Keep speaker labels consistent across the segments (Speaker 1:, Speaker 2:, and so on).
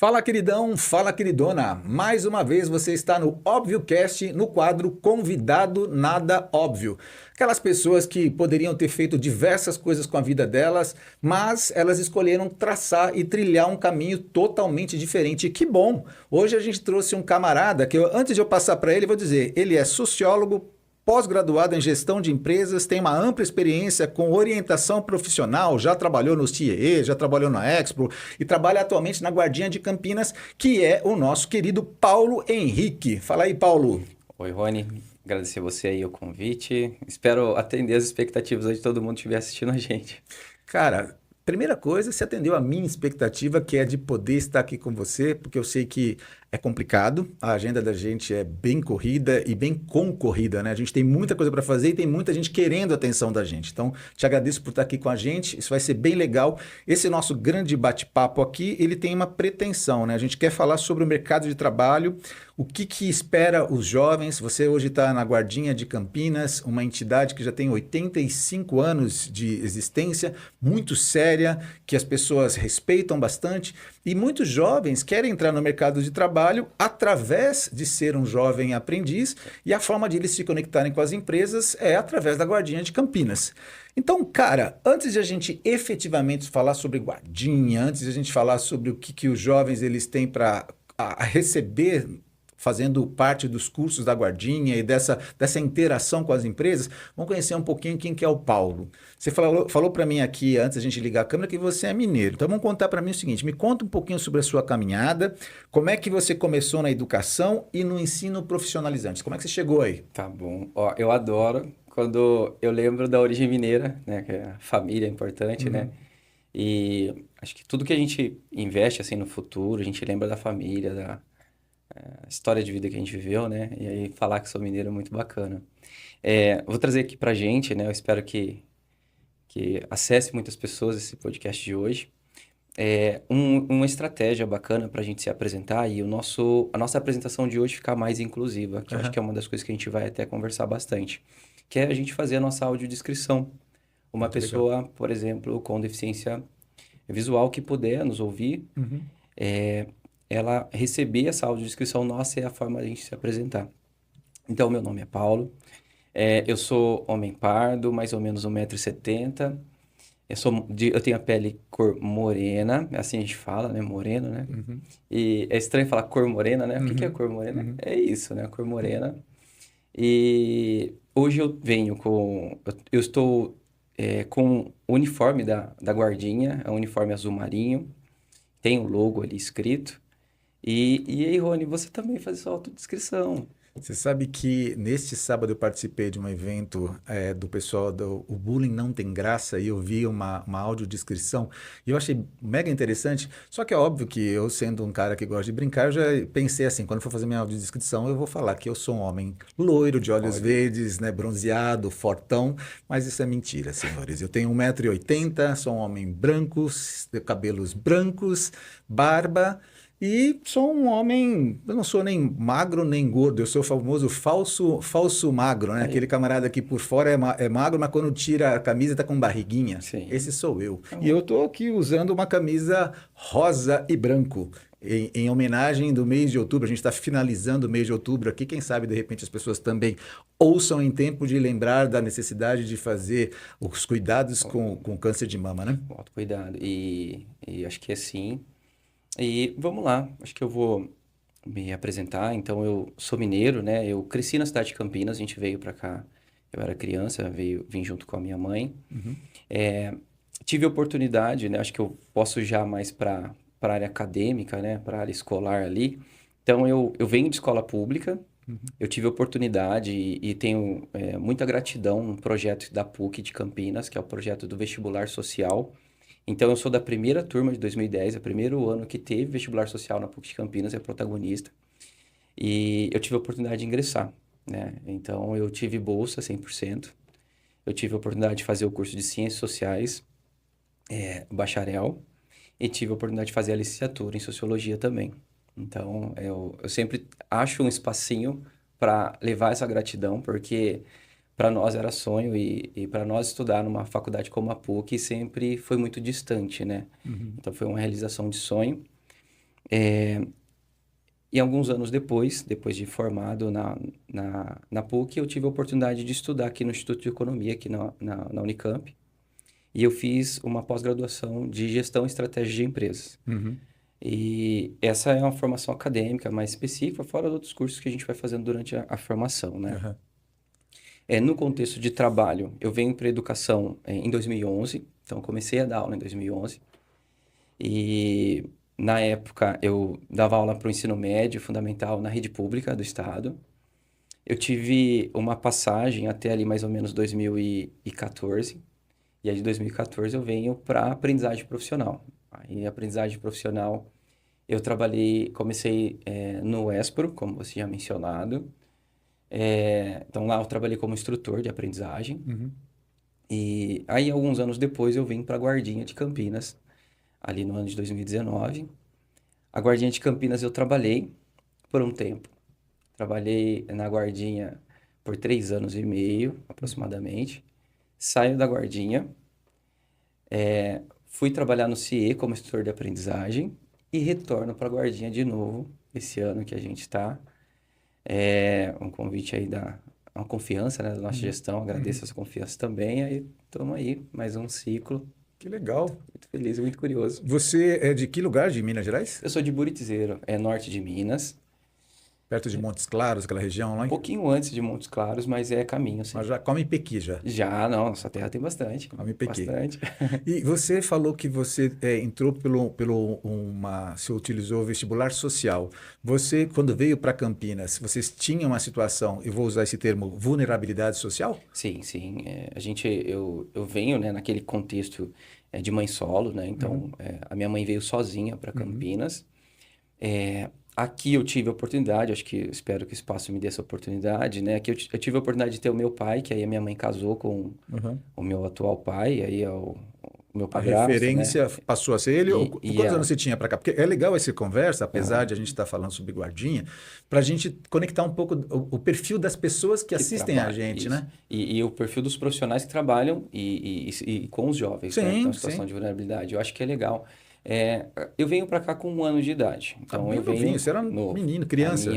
Speaker 1: Fala, queridão, fala, queridona. Mais uma vez você está no ObvioCast, no quadro Convidado Nada Óbvio. Aquelas pessoas que poderiam ter feito diversas coisas com a vida delas, mas elas escolheram traçar e trilhar um caminho totalmente diferente. E que bom! Hoje a gente trouxe um camarada que, antes de eu passar para ele, vou dizer, ele é sociólogo, pós-graduado em gestão de empresas, tem uma ampla experiência com orientação profissional, já trabalhou nos TIEE, já trabalhou na Expo e trabalha atualmente na Guardinha de Campinas, que é o nosso querido Paulo Henrique. Fala aí, Paulo.
Speaker 2: Oi, Rony. Agradecer você aí o convite. Espero atender as expectativas de todo mundo que estiver assistindo a gente.
Speaker 1: Cara, primeira coisa, você atendeu a minha expectativa, que é de poder estar aqui com você, porque eu sei que é complicado, a agenda da gente é bem corrida e bem concorrida, né? A gente tem muita coisa para fazer e tem muita gente querendo a atenção da gente. Então, te agradeço por estar aqui com a gente, isso vai ser bem legal. Esse nosso grande bate-papo aqui, ele tem uma pretensão, né? A gente quer falar sobre o mercado de trabalho, o que espera os jovens. Você hoje está na Guardinha de Campinas, uma entidade que já tem 85 anos de existência, muito séria, que as pessoas respeitam bastante, e muitos jovens querem entrar no mercado de trabalho através de ser um jovem aprendiz, e a forma de eles se conectarem com as empresas é através da Guardinha de Campinas. Então, cara, antes de a gente efetivamente falar sobre Guardinha, antes de a gente falar sobre o que os jovens eles têm para receber fazendo parte dos cursos da Guardinha e dessa interação com as empresas, vamos conhecer um pouquinho quem que é o Paulo. Você falou para mim aqui, antes da gente ligar a câmera, que você é mineiro. Então vamos contar para mim o seguinte, me conta um pouquinho sobre a sua caminhada, como é que você começou na educação e no ensino profissionalizante, como é que você chegou aí?
Speaker 2: Tá bom. Ó, eu adoro quando eu lembro da origem mineira, né? Que a família é importante, né? E acho que tudo que a gente investe assim no futuro, a gente lembra da família, da história de vida que a gente viveu, né? E aí falar que sou mineiro é muito bacana. Vou trazer aqui pra gente, né? Eu espero que acesse muitas pessoas esse podcast de hoje. Uma estratégia bacana para a gente se apresentar e a nossa apresentação de hoje ficar mais inclusiva, que eu acho que é uma das coisas que a gente vai até conversar bastante, que é a gente fazer a nossa audiodescrição. Uma
Speaker 1: Muito legal.
Speaker 2: pessoa, por exemplo, com deficiência visual que puder nos ouvir,
Speaker 1: Uhum.
Speaker 2: ela receber essa audiodescrição nossa é a forma de a gente se apresentar. Então, meu nome é Paulo, eu sou homem pardo, mais ou menos 1,70 m. Eu tenho a pele cor morena, assim a gente fala, né? Moreno, né?
Speaker 1: Uhum.
Speaker 2: E é estranho falar cor morena, né? O que é
Speaker 1: Uhum.
Speaker 2: cor morena?
Speaker 1: Uhum.
Speaker 2: É isso, né? Cor morena. E hoje eu venho com... Eu estou com o uniforme da Guardinha, é um uniforme azul marinho, tem o logo ali escrito. E aí, Rony, você também faz sua autodescrição.
Speaker 1: Você sabe que neste sábado eu participei de um evento do pessoal do O Bullying Não Tem Graça e eu vi uma audiodescrição e eu achei mega interessante. Só que é óbvio que eu, sendo um cara que gosta de brincar, eu já pensei assim, quando for fazer minha audiodescrição, eu vou falar que eu sou um homem loiro, de olhos
Speaker 2: Olha,
Speaker 1: verdes, né, bronzeado, fortão, mas isso é mentira, senhores. Eu tenho 1,80 m, sou um homem branco, cabelos brancos, barba. E sou um homem, eu não sou nem magro nem gordo, eu sou o famoso falso magro, né? Aquele
Speaker 2: aí,
Speaker 1: camarada que por fora é magro, mas quando tira a camisa tá com barriguinha.
Speaker 2: sim.
Speaker 1: Esse sou eu. E
Speaker 2: Então,
Speaker 1: eu tô aqui usando uma camisa rosa e branco. Em homenagem do mês de outubro, a gente está finalizando o mês de outubro aqui. Quem sabe de repente as pessoas também ouçam em tempo de lembrar da necessidade de fazer os cuidados com câncer de mama, né?
Speaker 2: o autocuidado. E acho que é sim. E vamos lá, acho que eu vou me apresentar. Então, eu sou mineiro, né? Eu cresci na cidade de Campinas, a gente veio para cá. Eu era criança, vim junto com a minha mãe.
Speaker 1: Uhum.
Speaker 2: É, tive oportunidade, né? Acho que eu posso já mais para a área acadêmica, né? Para a área escolar ali. Então, eu venho de escola pública.
Speaker 1: Uhum.
Speaker 2: Eu tive oportunidade e tenho muita gratidão no projeto da PUC de Campinas, que é o projeto do vestibular social. Então, eu sou da primeira turma de 2010, é o primeiro ano que teve vestibular social na PUC de Campinas, é protagonista. E eu tive a oportunidade de ingressar, né? Então, eu tive bolsa 100%. Eu tive a oportunidade de fazer o curso de Ciências Sociais, bacharel, e tive a oportunidade de fazer a licenciatura em Sociologia também. Então, eu sempre acho um espacinho para levar essa gratidão, porque para nós era sonho e para nós estudar numa faculdade como a PUC sempre foi muito distante, né?
Speaker 1: Uhum.
Speaker 2: Então foi uma realização de sonho. E alguns anos depois de formado na PUC, eu tive a oportunidade de estudar aqui no Instituto de Economia, aqui na Unicamp. E eu fiz uma pós-graduação de Gestão e Estratégia de Empresas.
Speaker 1: Uhum.
Speaker 2: E essa é uma formação acadêmica mais específica, fora os outros cursos que a gente vai fazendo durante a formação, né?
Speaker 1: Uhum.
Speaker 2: No contexto de trabalho, eu venho para educação em 2011, então eu comecei a dar aula em 2011. E na época eu dava aula para o ensino médio fundamental na rede pública do estado. Eu tive uma passagem até ali mais ou menos 2014. E aí de 2014 eu venho para aprendizagem profissional. Aí aprendizagem profissional eu comecei no Espro, como você já mencionado. Então lá eu trabalhei como instrutor de aprendizagem.
Speaker 1: Uhum.
Speaker 2: E aí alguns anos depois eu vim para a Guardinha de Campinas, ali no ano de 2019. A Guardinha de Campinas eu trabalhei por um tempo. Trabalhei na Guardinha por 3 anos e meio, aproximadamente. Saio da Guardinha, fui trabalhar no CIE como instrutor de aprendizagem e retorno para a Guardinha de novo, esse ano que a gente está. Um convite aí uma confiança, né, da nossa gestão, agradeço essa confiança também. Aí estamos aí, mais um ciclo.
Speaker 1: Que legal.
Speaker 2: Muito feliz, muito curioso.
Speaker 1: Você é de que lugar de Minas Gerais?
Speaker 2: Eu sou de Buritizeiro, norte de Minas.
Speaker 1: Perto de Montes Claros, aquela região lá?
Speaker 2: Um pouquinho antes de Montes Claros, mas é caminho, sim.
Speaker 1: Mas já come pequi já.
Speaker 2: Já, não, nossa terra tem bastante.
Speaker 1: Come pequi.
Speaker 2: Bastante.
Speaker 1: E você falou que você entrou você utilizou o vestibular social. Você, quando veio para Campinas, vocês tinham uma situação, eu vou usar esse termo, vulnerabilidade social?
Speaker 2: Sim, sim. Eu venho, né, naquele contexto de mãe solo, né? Então, a minha mãe veio sozinha para Campinas. Aqui eu tive a oportunidade, espero que o espaço me dê essa oportunidade, né? Aqui eu tive a oportunidade de ter o meu pai, que aí a minha mãe casou com o meu atual pai, aí é o meu
Speaker 1: A
Speaker 2: padrasto,
Speaker 1: referência
Speaker 2: né?
Speaker 1: passou a ser ele? Quantos
Speaker 2: A-
Speaker 1: anos você tinha para cá? Porque é legal essa conversa, apesar de a gente estar falando sobre guardinha, para a gente conectar um pouco o perfil das pessoas que assistem a gente,
Speaker 2: isso.
Speaker 1: né?
Speaker 2: E o perfil dos profissionais que trabalham e com os jovens, né? Que estão
Speaker 1: Sim,
Speaker 2: em situação
Speaker 1: sim.
Speaker 2: de vulnerabilidade. Eu acho que é legal. Eu venho para cá com 1 ano de idade.
Speaker 1: Tá
Speaker 2: Então,
Speaker 1: bem
Speaker 2: eu
Speaker 1: novinho,
Speaker 2: venho
Speaker 1: você era um
Speaker 2: novo.
Speaker 1: menino, criança.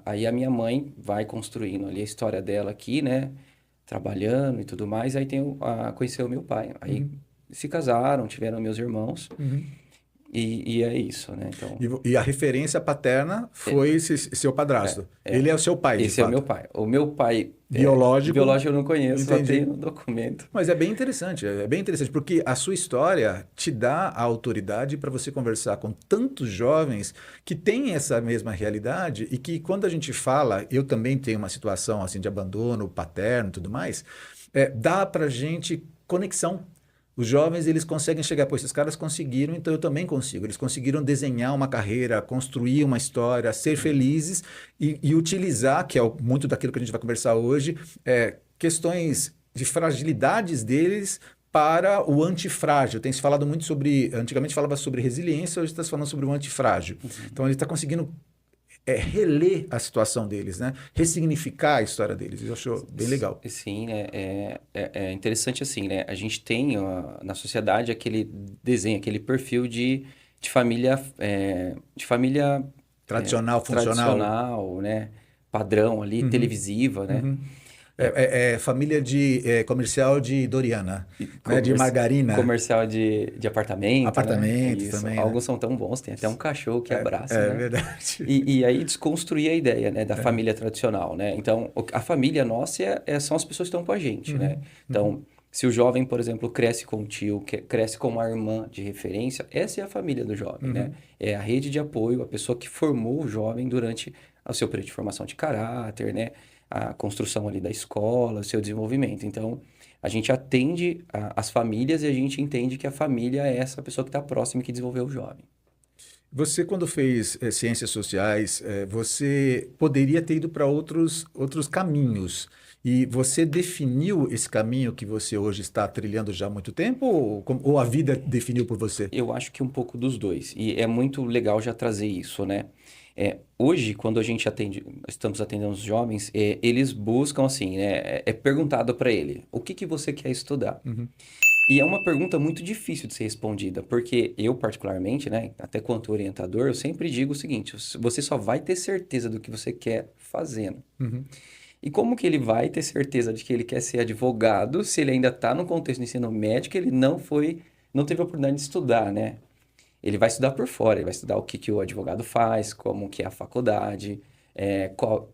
Speaker 2: Aí a minha mãe vai construindo ali a história dela aqui, né? Trabalhando e tudo mais. Aí conheceu o meu pai. Aí se casaram, tiveram meus irmãos.
Speaker 1: Uhum.
Speaker 2: E é isso, né? Então,
Speaker 1: E a referência paterna foi esse seu padrasto. Ele é o seu pai, de
Speaker 2: esse é o meu
Speaker 1: fato.
Speaker 2: pai. O meu pai
Speaker 1: Biológico,
Speaker 2: biológico eu não conheço, só
Speaker 1: entendi.
Speaker 2: tenho documento.
Speaker 1: Mas é bem interessante, porque a sua história te dá a autoridade para você conversar com tantos jovens que têm essa mesma realidade e que quando a gente fala, eu também tenho uma situação assim de abandono paterno e tudo mais, dá para gente conexão. Os jovens, eles conseguem chegar, pô, esses caras conseguiram, então eu também consigo. Eles conseguiram desenhar uma carreira, construir uma história, ser felizes e utilizar, que é muito daquilo que a gente vai conversar hoje, questões de fragilidades deles para o antifrágil. Tem se falado muito sobre, antigamente falava sobre resiliência, hoje está se falando sobre o antifrágil. Então ele está conseguindo reler a situação deles, né? Ressignificar a história deles. Eu acho bem legal.
Speaker 2: Sim, é interessante assim, né? A gente tem na sociedade aquele desenho, aquele perfil de família,
Speaker 1: Tradicional, funcional.
Speaker 2: tradicional, né? Padrão ali, televisiva, né?
Speaker 1: Família de comercial de Doriana, né? De margarina.
Speaker 2: Comercial de apartamento,
Speaker 1: Apartamento
Speaker 2: né?
Speaker 1: também,
Speaker 2: Alguns
Speaker 1: né?
Speaker 2: são tão bons, tem até um cachorro que abraça,
Speaker 1: É
Speaker 2: né?
Speaker 1: verdade.
Speaker 2: E aí desconstruir a ideia, né, da família tradicional, né? Então, a família nossa são as pessoas que estão com a gente, né? Então, se o jovem, por exemplo, cresce com um tio, cresce com uma irmã de referência, essa é a família do jovem, né? É a rede de apoio, a pessoa que formou o jovem durante o seu período de formação de caráter, né? A construção ali da escola, o seu desenvolvimento. Então, a gente atende as famílias e a gente entende que a família é essa pessoa que está próxima e que desenvolveu o jovem.
Speaker 1: Você, quando fez ciências sociais, você poderia ter ido para outros caminhos. E você definiu esse caminho que você hoje está trilhando já há muito tempo? Ou a vida definiu por você?
Speaker 2: Eu acho que um pouco dos dois. E é muito legal já trazer isso, né? Hoje, quando a gente estamos atendendo os jovens, eles buscam assim, né? É perguntado para ele, o que que você quer estudar? E é uma pergunta muito difícil de ser respondida, porque eu, particularmente, né, até quanto orientador, eu sempre digo o seguinte: você só vai ter certeza do que você quer fazendo.
Speaker 1: Uhum.
Speaker 2: E como que ele vai ter certeza de que ele quer ser advogado se ele ainda está no contexto do ensino médio que ele não teve a oportunidade de estudar, né? Ele vai estudar por fora, ele vai estudar o que, que o advogado faz, como que é a faculdade,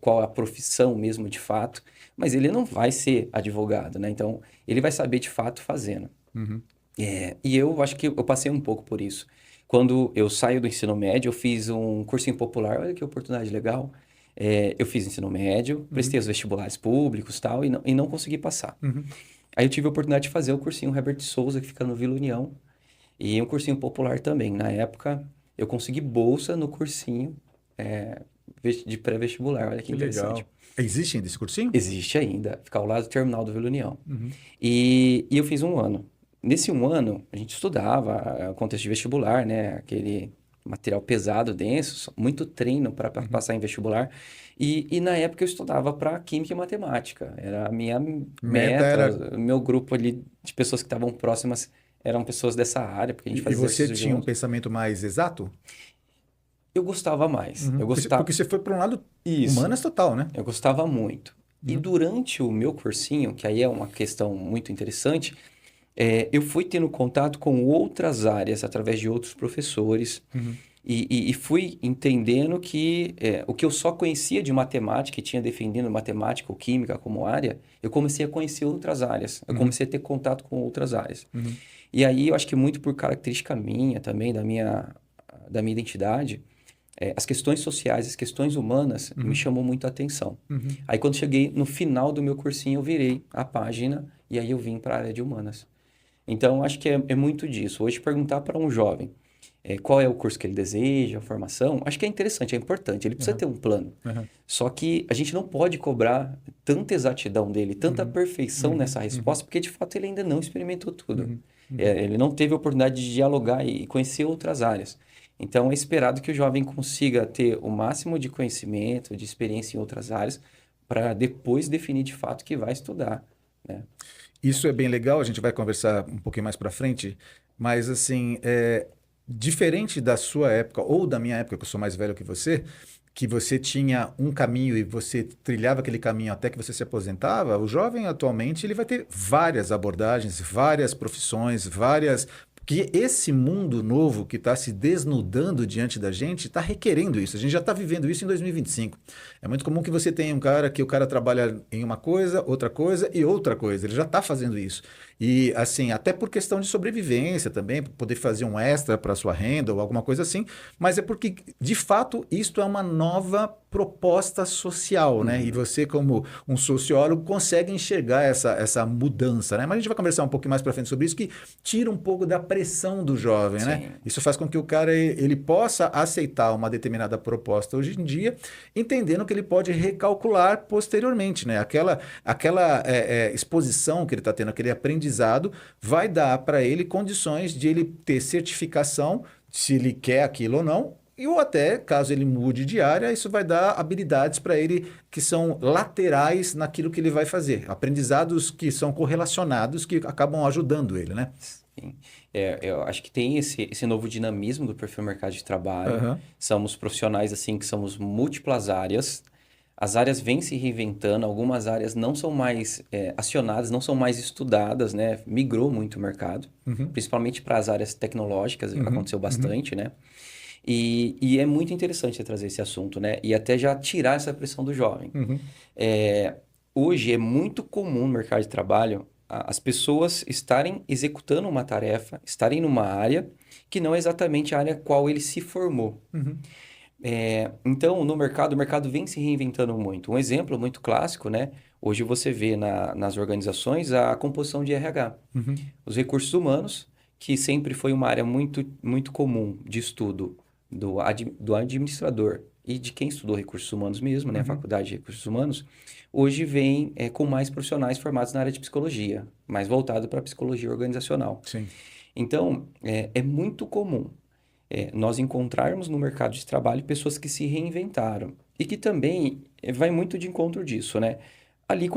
Speaker 2: qual a profissão mesmo de fato, mas ele não vai ser advogado, né? Então, ele vai saber de fato fazendo.
Speaker 1: Uhum.
Speaker 2: E eu acho que eu passei um pouco por isso. Quando eu saio do ensino médio, eu fiz um cursinho popular, olha que oportunidade legal. Eu fiz ensino médio, prestei
Speaker 1: Uhum.
Speaker 2: os vestibulares públicos e tal, e não consegui passar.
Speaker 1: Uhum.
Speaker 2: Aí eu tive a oportunidade de fazer o cursinho Herbert Souza, que fica no Vila União, e um cursinho popular também. Na época, eu consegui bolsa no cursinho é, de pré-vestibular, olha que
Speaker 1: Que
Speaker 2: interessante.
Speaker 1: legal. Existe ainda esse cursinho?
Speaker 2: Existe ainda, fica ao lado do terminal do Vila União.
Speaker 1: Uhum.
Speaker 2: E eu fiz um ano. Nesse um ano, a gente estudava contexto de vestibular, né? Aquele material pesado, denso, muito treino para
Speaker 1: Uhum.
Speaker 2: passar em vestibular. E na época eu estudava para Química e Matemática. Era a minha
Speaker 1: Meta
Speaker 2: meta,
Speaker 1: era.
Speaker 2: o meu grupo ali de pessoas que estavam próximas eram pessoas dessa área, porque a gente
Speaker 1: E
Speaker 2: fazia
Speaker 1: você
Speaker 2: exercício
Speaker 1: tinha um
Speaker 2: junto.
Speaker 1: pensamento mais exato?
Speaker 2: Eu gostava mais.
Speaker 1: Uhum.
Speaker 2: Eu
Speaker 1: Porque
Speaker 2: gostava.
Speaker 1: você foi para um lado
Speaker 2: Isso.
Speaker 1: humanas total, né?
Speaker 2: Eu gostava muito. E
Speaker 1: Uhum.
Speaker 2: durante o meu cursinho, que aí é uma questão muito interessante, eu fui tendo contato com outras áreas através de outros professores
Speaker 1: Uhum.
Speaker 2: e fui entendendo que o que eu só conhecia de matemática e tinha defendido matemática ou química como área, eu comecei a conhecer outras áreas. Eu
Speaker 1: Uhum.
Speaker 2: comecei a ter contato com outras áreas.
Speaker 1: Uhum.
Speaker 2: E aí eu acho que muito por característica minha também, da minha identidade, as questões sociais, as questões humanas me
Speaker 1: Uhum.
Speaker 2: chamou muito a atenção.
Speaker 1: Uhum.
Speaker 2: Aí quando cheguei no final do meu cursinho, eu virei a página e aí eu vim para a área de humanas. Então, acho que é muito disso. Hoje, perguntar para um jovem qual é o curso que ele deseja, a formação, acho que é interessante, é importante. Ele precisa
Speaker 1: Uhum.
Speaker 2: ter um plano.
Speaker 1: Uhum.
Speaker 2: Só que a gente não pode cobrar tanta exatidão dele, tanta
Speaker 1: Uhum.
Speaker 2: perfeição
Speaker 1: Uhum.
Speaker 2: nessa
Speaker 1: Uhum.
Speaker 2: resposta, porque de fato ele ainda não experimentou tudo.
Speaker 1: Uhum. Uhum.
Speaker 2: Ele não teve a oportunidade de dialogar e conhecer outras áreas. Então, é esperado que o jovem consiga ter o máximo de conhecimento, de experiência em outras áreas, para depois definir de fato que vai estudar, né?
Speaker 1: Isso é bem legal, a gente vai conversar um pouquinho mais para frente, mas assim, diferente da sua época ou da minha época, que eu sou mais velho que você tinha um caminho e você trilhava aquele caminho até que você se aposentava, o jovem atualmente ele vai ter várias abordagens, várias profissões, várias. Que esse mundo novo que está se desnudando diante da gente está requerendo isso. A gente já está vivendo isso em 2025. É muito comum que você tenha um cara que o cara trabalha em uma coisa e outra coisa. Ele já está fazendo isso. E assim, até por questão de sobrevivência também, para poder fazer um extra para sua renda ou alguma coisa assim, mas é porque, de fato, isto é uma nova proposta social, né? E
Speaker 2: Uhum.
Speaker 1: você, como um sociólogo, consegue enxergar essa mudança, né? Mas a gente vai conversar um pouquinho mais para frente sobre isso, que tira um pouco da pressão do jovem, né?
Speaker 2: Sim.
Speaker 1: Isso faz com que o cara ele possa aceitar uma determinada proposta hoje em dia, entendendo que ele pode recalcular posteriormente, né? Aquela exposição que ele está tendo, aquele aprendizado, vai dar para ele condições de ele ter certificação, se ele quer aquilo ou não, e ou até, caso ele mude de área, isso vai dar habilidades para ele que são laterais naquilo que ele vai fazer. Aprendizados que são correlacionados, que acabam ajudando ele, né?
Speaker 2: Sim. Eu acho que tem esse novo dinamismo do perfil mercado de trabalho.
Speaker 1: Aham.
Speaker 2: Somos profissionais assim que somos múltiplas áreas. As áreas vêm se reinventando, algumas áreas não são mais acionadas, não são mais estudadas, né? Migrou muito o mercado,
Speaker 1: Uhum.
Speaker 2: principalmente para as áreas tecnológicas,
Speaker 1: Uhum.
Speaker 2: aconteceu
Speaker 1: Uhum.
Speaker 2: bastante, né? E é muito interessante você trazer esse assunto, né? E até já tirar essa pressão do jovem.
Speaker 1: Uhum.
Speaker 2: É, hoje é muito comum no mercado de trabalho as pessoas estarem executando uma tarefa, estarem numa área que não é exatamente a área qual ele se formou.
Speaker 1: Uhum.
Speaker 2: Então, no mercado, o mercado vem se reinventando muito. Um exemplo muito clássico, né? Hoje você vê nas organizações a composição de RH.
Speaker 1: Uhum.
Speaker 2: Os recursos humanos, que sempre foi uma área muito, muito comum de estudo do administrador e de quem estudou recursos humanos mesmo, né? A
Speaker 1: Uhum.
Speaker 2: faculdade de recursos humanos, hoje vem com mais profissionais formados na área de psicologia, mais voltado para a psicologia organizacional.
Speaker 1: Sim.
Speaker 2: Então, é muito comum nós encontrarmos no mercado de trabalho pessoas que se reinventaram e que também vai muito de encontro disso, né? Ali,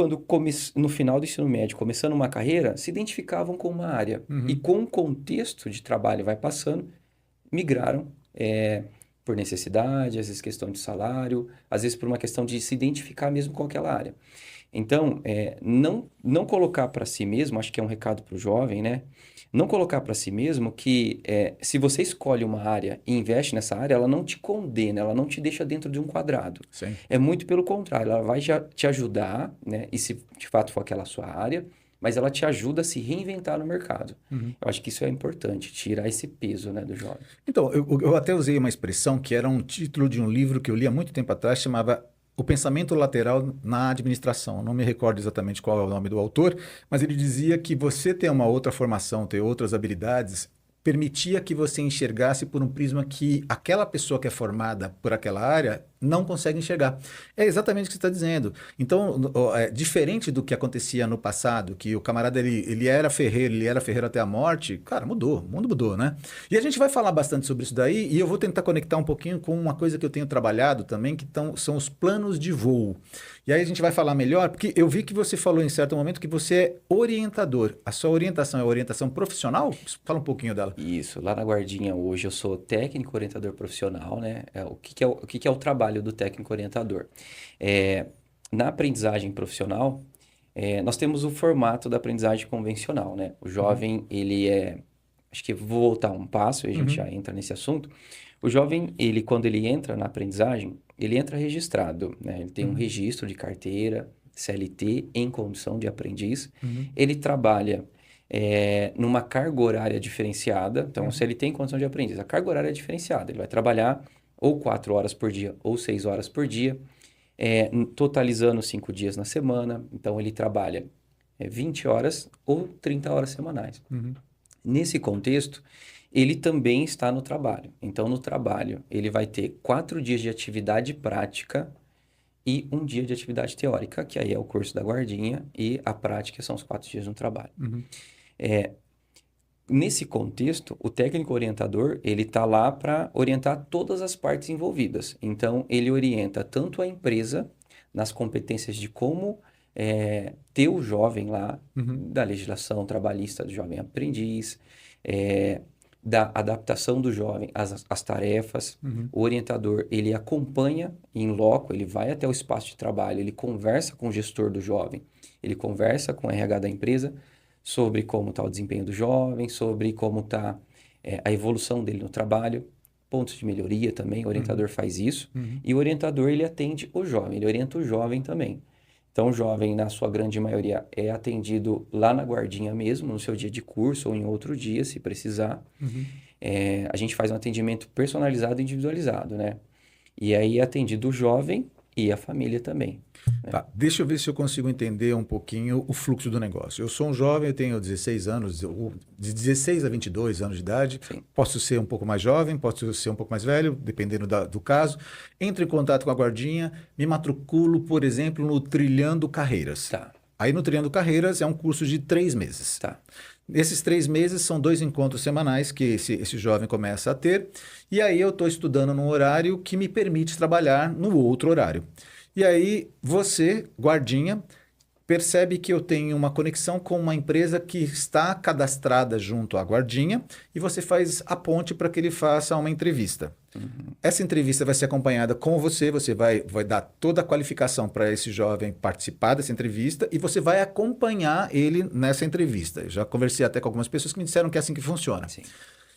Speaker 2: no final do ensino médio, começando uma carreira, se identificavam com uma área. E
Speaker 1: Uhum.
Speaker 2: com o contexto de trabalho vai passando, migraram por necessidade, às vezes questão de salário, às vezes por uma questão de se identificar mesmo com aquela área. Então, não colocar para si mesmo, acho que é um recado para o jovem, né? Não colocar para si mesmo que se você escolhe uma área e investe nessa área, ela não te condena, ela não te deixa dentro de um quadrado.
Speaker 1: Sim.
Speaker 2: É muito pelo contrário, ela vai te ajudar, né? E se de fato for aquela sua área, mas ela te ajuda a se reinventar no mercado.
Speaker 1: Uhum.
Speaker 2: Eu acho que isso é importante, tirar esse peso, né, do jovem.
Speaker 1: Então, eu até usei uma expressão que era um título de um livro que eu li há muito tempo atrás, chamava O Pensamento Lateral na Administração. Eu não me recordo exatamente qual é o nome do autor, mas ele dizia que você ter uma outra formação, ter outras habilidades, permitia que você enxergasse por um prisma que aquela pessoa que é formada por aquela área não consegue enxergar. É exatamente o que você está dizendo. Então, diferente do que acontecia no passado, que o camarada ele era ferreiro até a morte, cara, mudou, o mundo mudou, né? E a gente vai falar bastante sobre isso daí, e eu vou tentar conectar um pouquinho com uma coisa que eu tenho trabalhado também, são os planos de voo. E aí a gente vai falar melhor, porque eu vi que você falou em certo momento que você é orientador. A sua orientação é orientação profissional? Fala um pouquinho dela.
Speaker 2: Isso, lá na Guardinha hoje eu sou técnico orientador profissional, né? O que que é o trabalho do técnico orientador? É, Na aprendizagem profissional, nós temos o formato da aprendizagem convencional, né? O
Speaker 1: Uhum,
Speaker 2: jovem, ele é... Acho que vou voltar um passo e a gente
Speaker 1: uhum,
Speaker 2: já entra nesse assunto. O jovem, quando ele entra na aprendizagem, ele entra registrado, né? Ele tem um
Speaker 1: uhum,
Speaker 2: registro de carteira, CLT, em condição de aprendiz.
Speaker 1: uhum,
Speaker 2: Ele trabalha numa carga horária diferenciada. Então, se
Speaker 1: uhum,
Speaker 2: ele tem condição de aprendiz, a carga horária é diferenciada. Ele vai trabalhar ou 4 horas por dia ou 6 horas por dia, totalizando 5 dias na semana. Então, ele trabalha 20 horas ou 30 horas semanais.
Speaker 1: uhum,
Speaker 2: Nesse contexto, ele também está no trabalho. Então, no trabalho, ele vai ter 4 dias de atividade prática e um dia de atividade teórica, que aí é o curso da guardinha, e a prática são os 4 dias no trabalho.
Speaker 1: uhum,
Speaker 2: Nesse contexto, o técnico orientador, ele está lá para orientar todas as partes envolvidas. Então, ele orienta tanto a empresa nas competências de como ter o jovem lá,
Speaker 1: uhum,
Speaker 2: da legislação trabalhista do jovem aprendiz, eh, da adaptação do jovem às tarefas.
Speaker 1: uhum,
Speaker 2: O orientador, ele acompanha em loco, ele vai até o espaço de trabalho, ele conversa com o gestor do jovem, ele conversa com o RH da empresa sobre como está o desempenho do jovem, sobre como está a evolução dele no trabalho, pontos de melhoria também, o
Speaker 1: uhum,
Speaker 2: orientador faz isso,
Speaker 1: uhum.
Speaker 2: e o orientador ele atende o jovem, ele orienta o jovem também. Então, o jovem, na sua grande maioria, é atendido lá na guardinha mesmo, no seu dia de curso ou em outro dia, se precisar.
Speaker 1: Uhum.
Speaker 2: A gente faz um atendimento personalizado e individualizado, né? E aí é atendido o jovem e a família também, né?
Speaker 1: Tá, deixa eu ver se eu consigo entender um pouquinho o fluxo do negócio. Eu sou um jovem, eu tenho 16 anos, de 16 a 22 anos de idade.
Speaker 2: Sim,
Speaker 1: Posso ser um pouco mais jovem, posso ser um pouco mais velho, dependendo do caso. Entro em contato com a guardinha, me matriculo, por exemplo, no Trilhando Carreiras.
Speaker 2: tá,
Speaker 1: Aí no Trilhando Carreiras é um curso de 3 meses.
Speaker 2: tá.
Speaker 1: Nesses 3 meses são 2 encontros semanais que esse jovem começa a ter, e aí eu estou estudando num horário que me permite trabalhar no outro horário. E aí você, guardinha, percebe que eu tenho uma conexão com uma empresa que está cadastrada junto à guardinha e você faz a ponte para que ele faça uma entrevista.
Speaker 2: Uhum.
Speaker 1: Essa entrevista vai ser acompanhada com você vai dar toda a qualificação para esse jovem participar dessa entrevista e você vai acompanhar ele nessa entrevista. Eu já conversei até com algumas pessoas que me disseram que é assim que funciona.
Speaker 2: Sim,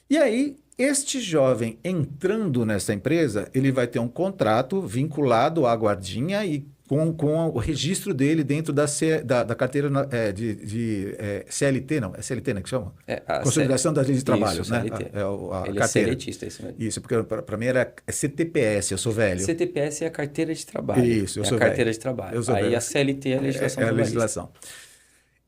Speaker 1: E aí, este jovem entrando nessa empresa, ele vai ter um contrato vinculado à guardinha e com o registro dele dentro da carteira CLT, não, é CLT, né, que chama? Consolidação das Leis de Trabalho,
Speaker 2: Isso,
Speaker 1: né?
Speaker 2: CLT.
Speaker 1: A
Speaker 2: Ele é
Speaker 1: carteira.
Speaker 2: seletista, isso mesmo.
Speaker 1: Isso, porque para mim é CTPS, eu sou velho.
Speaker 2: CTPS é a carteira de trabalho.
Speaker 1: Isso, eu
Speaker 2: É a
Speaker 1: sou velho.
Speaker 2: carteira de trabalho.
Speaker 1: Eu sou
Speaker 2: Aí
Speaker 1: velho.
Speaker 2: a CLT é a legislação
Speaker 1: É a
Speaker 2: trabalhista.
Speaker 1: legislação.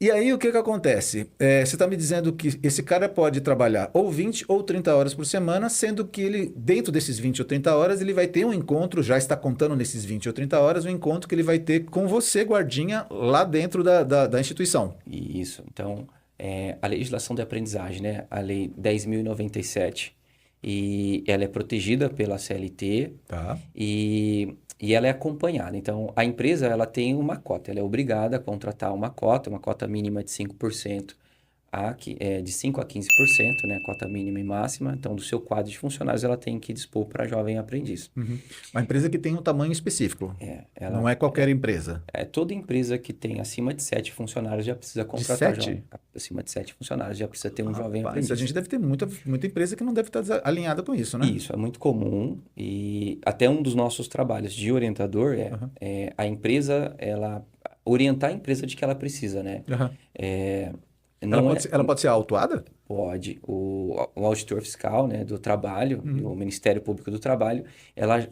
Speaker 1: E aí, o que que acontece? Você está me dizendo que esse cara pode trabalhar ou 20 ou 30 horas por semana, sendo que ele, dentro desses 20 ou 30 horas, ele vai ter um encontro, já está contando nesses 20 ou 30 horas, um encontro que ele vai ter com você, guardinha, lá dentro da instituição.
Speaker 2: Isso. Então, a legislação de aprendizagem, né? A Lei 10.097, e ela é protegida pela CLT
Speaker 1: Tá.
Speaker 2: e ela é acompanhada. Então, a empresa ela tem uma cota, ela é obrigada a contratar uma cota mínima de 5% de 5 a 15%, né, a cota mínima e máxima. Então, do seu quadro de funcionários, ela tem que dispor para jovem aprendiz.
Speaker 1: Uhum. Uma empresa que tem um tamanho específico. Não é qualquer empresa.
Speaker 2: Toda empresa que tem acima de 7 funcionários já precisa
Speaker 1: De
Speaker 2: contratar
Speaker 1: 7?
Speaker 2: jovem. Acima de 7 funcionários já precisa ter um jovem
Speaker 1: Rapaz,
Speaker 2: aprendiz.
Speaker 1: a gente deve ter muita empresa que não deve estar alinhada com isso, né?
Speaker 2: Isso é muito comum e até um dos nossos trabalhos de orientador
Speaker 1: Aham.
Speaker 2: é a empresa, ela orientar a empresa de que ela precisa, né?
Speaker 1: Aham.
Speaker 2: É,
Speaker 1: Ela
Speaker 2: não é,
Speaker 1: pode ser autuada?
Speaker 2: Pode. O auditor fiscal, né, do trabalho,
Speaker 1: Uhum.
Speaker 2: do Ministério Público do Trabalho, ela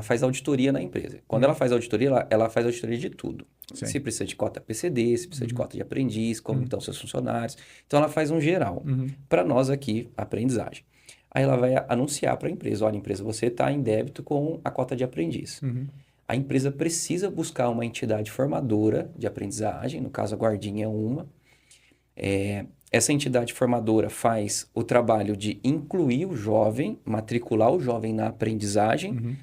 Speaker 2: faz auditoria na empresa. Quando ela
Speaker 1: Uhum.
Speaker 2: faz auditoria, ela faz auditoria de tudo.
Speaker 1: Sim.
Speaker 2: Se precisa de cota PCD, se precisa de
Speaker 1: Uhum.
Speaker 2: cota de aprendiz, como
Speaker 1: Uhum.
Speaker 2: estão seus funcionários. Então, ela faz um geral.
Speaker 1: Uhum.
Speaker 2: Para nós aqui, aprendizagem. Aí ela vai anunciar para a empresa, olha, empresa, você está em débito com a cota de aprendiz.
Speaker 1: Uhum.
Speaker 2: A empresa precisa buscar uma entidade formadora de aprendizagem, no caso a Guardinha é uma. Essa entidade formadora faz o trabalho de incluir o jovem, matricular o jovem na aprendizagem
Speaker 1: Uhum.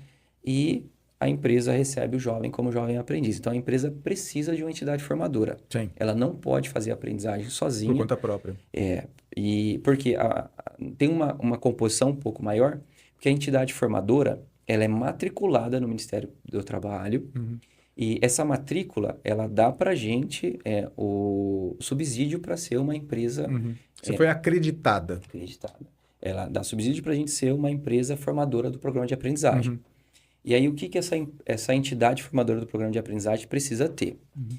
Speaker 2: e a empresa recebe o jovem como jovem aprendiz. Então a empresa precisa de uma entidade formadora.
Speaker 1: Sim.
Speaker 2: Ela não pode fazer a aprendizagem
Speaker 1: Por
Speaker 2: sozinha.
Speaker 1: conta própria.
Speaker 2: E porque tem uma composição um pouco maior, porque a entidade formadora ela é matriculada no Ministério do Trabalho.
Speaker 1: Uhum.
Speaker 2: E essa matrícula, ela dá para a gente o subsídio para ser uma empresa
Speaker 1: Uhum. Você foi acreditada.
Speaker 2: acreditada. Ela dá subsídio para a gente ser uma empresa formadora do programa de aprendizagem.
Speaker 1: Uhum.
Speaker 2: E aí, o que essa entidade formadora do programa de aprendizagem precisa ter?
Speaker 1: Uhum.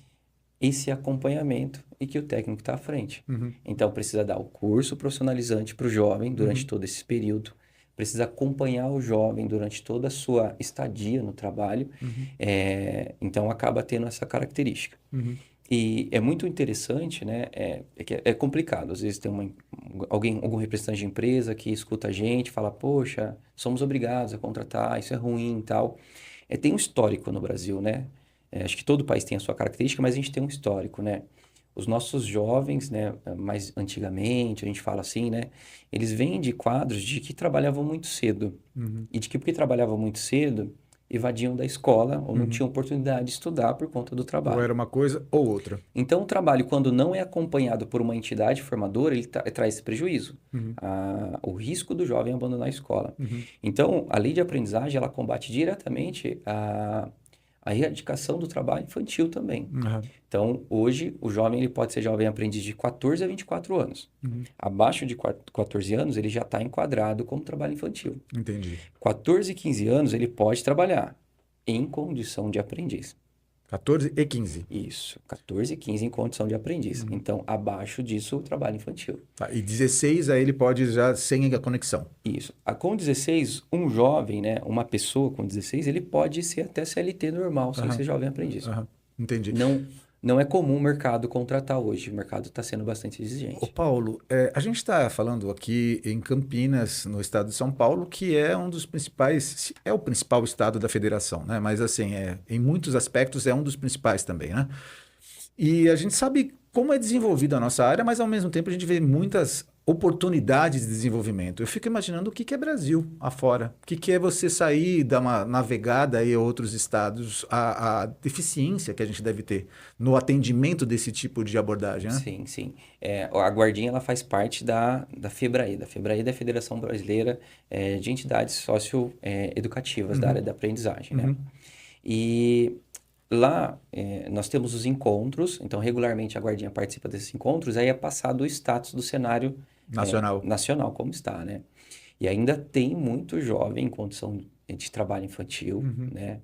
Speaker 2: Esse acompanhamento e que o técnico está à frente.
Speaker 1: Uhum.
Speaker 2: Então, precisa dar o curso profissionalizante para o jovem durante
Speaker 1: Uhum.
Speaker 2: todo esse período. Precisa acompanhar o jovem durante toda a sua estadia no trabalho.
Speaker 1: Uhum.
Speaker 2: Então, acaba tendo essa característica.
Speaker 1: Uhum.
Speaker 2: E é muito interessante, né? É complicado. Às vezes tem algum representante de empresa que escuta a gente, fala, poxa, somos obrigados a contratar, isso é ruim e tal. Tem um histórico no Brasil, né? Acho que todo país tem a sua característica, mas a gente tem um histórico, né? Os nossos jovens, né, mais antigamente, a gente fala assim, né? Eles vêm de quadros de que trabalhavam muito cedo.
Speaker 1: Uhum.
Speaker 2: E de que porque trabalhavam muito cedo, evadiam da escola ou não
Speaker 1: Uhum.
Speaker 2: tinham oportunidade de estudar por conta do
Speaker 1: Ou
Speaker 2: trabalho.
Speaker 1: era uma coisa ou outra.
Speaker 2: Então, o trabalho, quando não é acompanhado por uma entidade formadora, ele traz esse prejuízo.
Speaker 1: Uhum.
Speaker 2: O risco do jovem abandonar a escola.
Speaker 1: Uhum.
Speaker 2: Então, a lei de aprendizagem, ela combate diretamente a erradicação do trabalho infantil também.
Speaker 1: Uhum.
Speaker 2: Então, hoje, o jovem ele pode ser jovem aprendiz de 14 a 24 anos.
Speaker 1: Uhum.
Speaker 2: Abaixo de 14 anos, ele já está enquadrado como trabalho infantil.
Speaker 1: Entendi.
Speaker 2: 14 e 15 anos, ele pode trabalhar em condição de aprendiz.
Speaker 1: 14 e 15.
Speaker 2: Isso, 14 e 15 em condição de aprendiz. Então, abaixo disso, o trabalho infantil.
Speaker 1: Tá. E 16 aí ele pode já sem a conexão.
Speaker 2: Isso. Com 16, um jovem, né, uma pessoa com 16, ele pode ser até CLT normal, sem ser jovem aprendiz.
Speaker 1: Aham. Entendi.
Speaker 2: Não é comum o mercado contratar hoje. O mercado está sendo bastante
Speaker 1: Ô
Speaker 2: exigente.
Speaker 1: Paulo, a gente está falando aqui em Campinas, no estado de São Paulo, que é um dos principais, é o principal estado da federação, né? Mas assim, em muitos aspectos é um dos principais também, né? E a gente sabe como é desenvolvida a nossa área, mas ao mesmo tempo a gente vê muitas oportunidades de desenvolvimento. Eu fico imaginando o que é Brasil afora, o que é você sair, dar uma navegada aí a outros estados, a deficiência que a gente deve ter no atendimento desse tipo de abordagem, né?
Speaker 2: Sim, sim. A Guardinha ela faz parte da FEBRAE. A FEBRAE é a Federação Brasileira de Entidades Socioeducativas da área da aprendizagem, né? E lá nós temos os encontros, então regularmente a Guardinha participa desses encontros, aí é passado o status do cenário nacional como está, né? E ainda tem muito jovem em condição de trabalho infantil, né?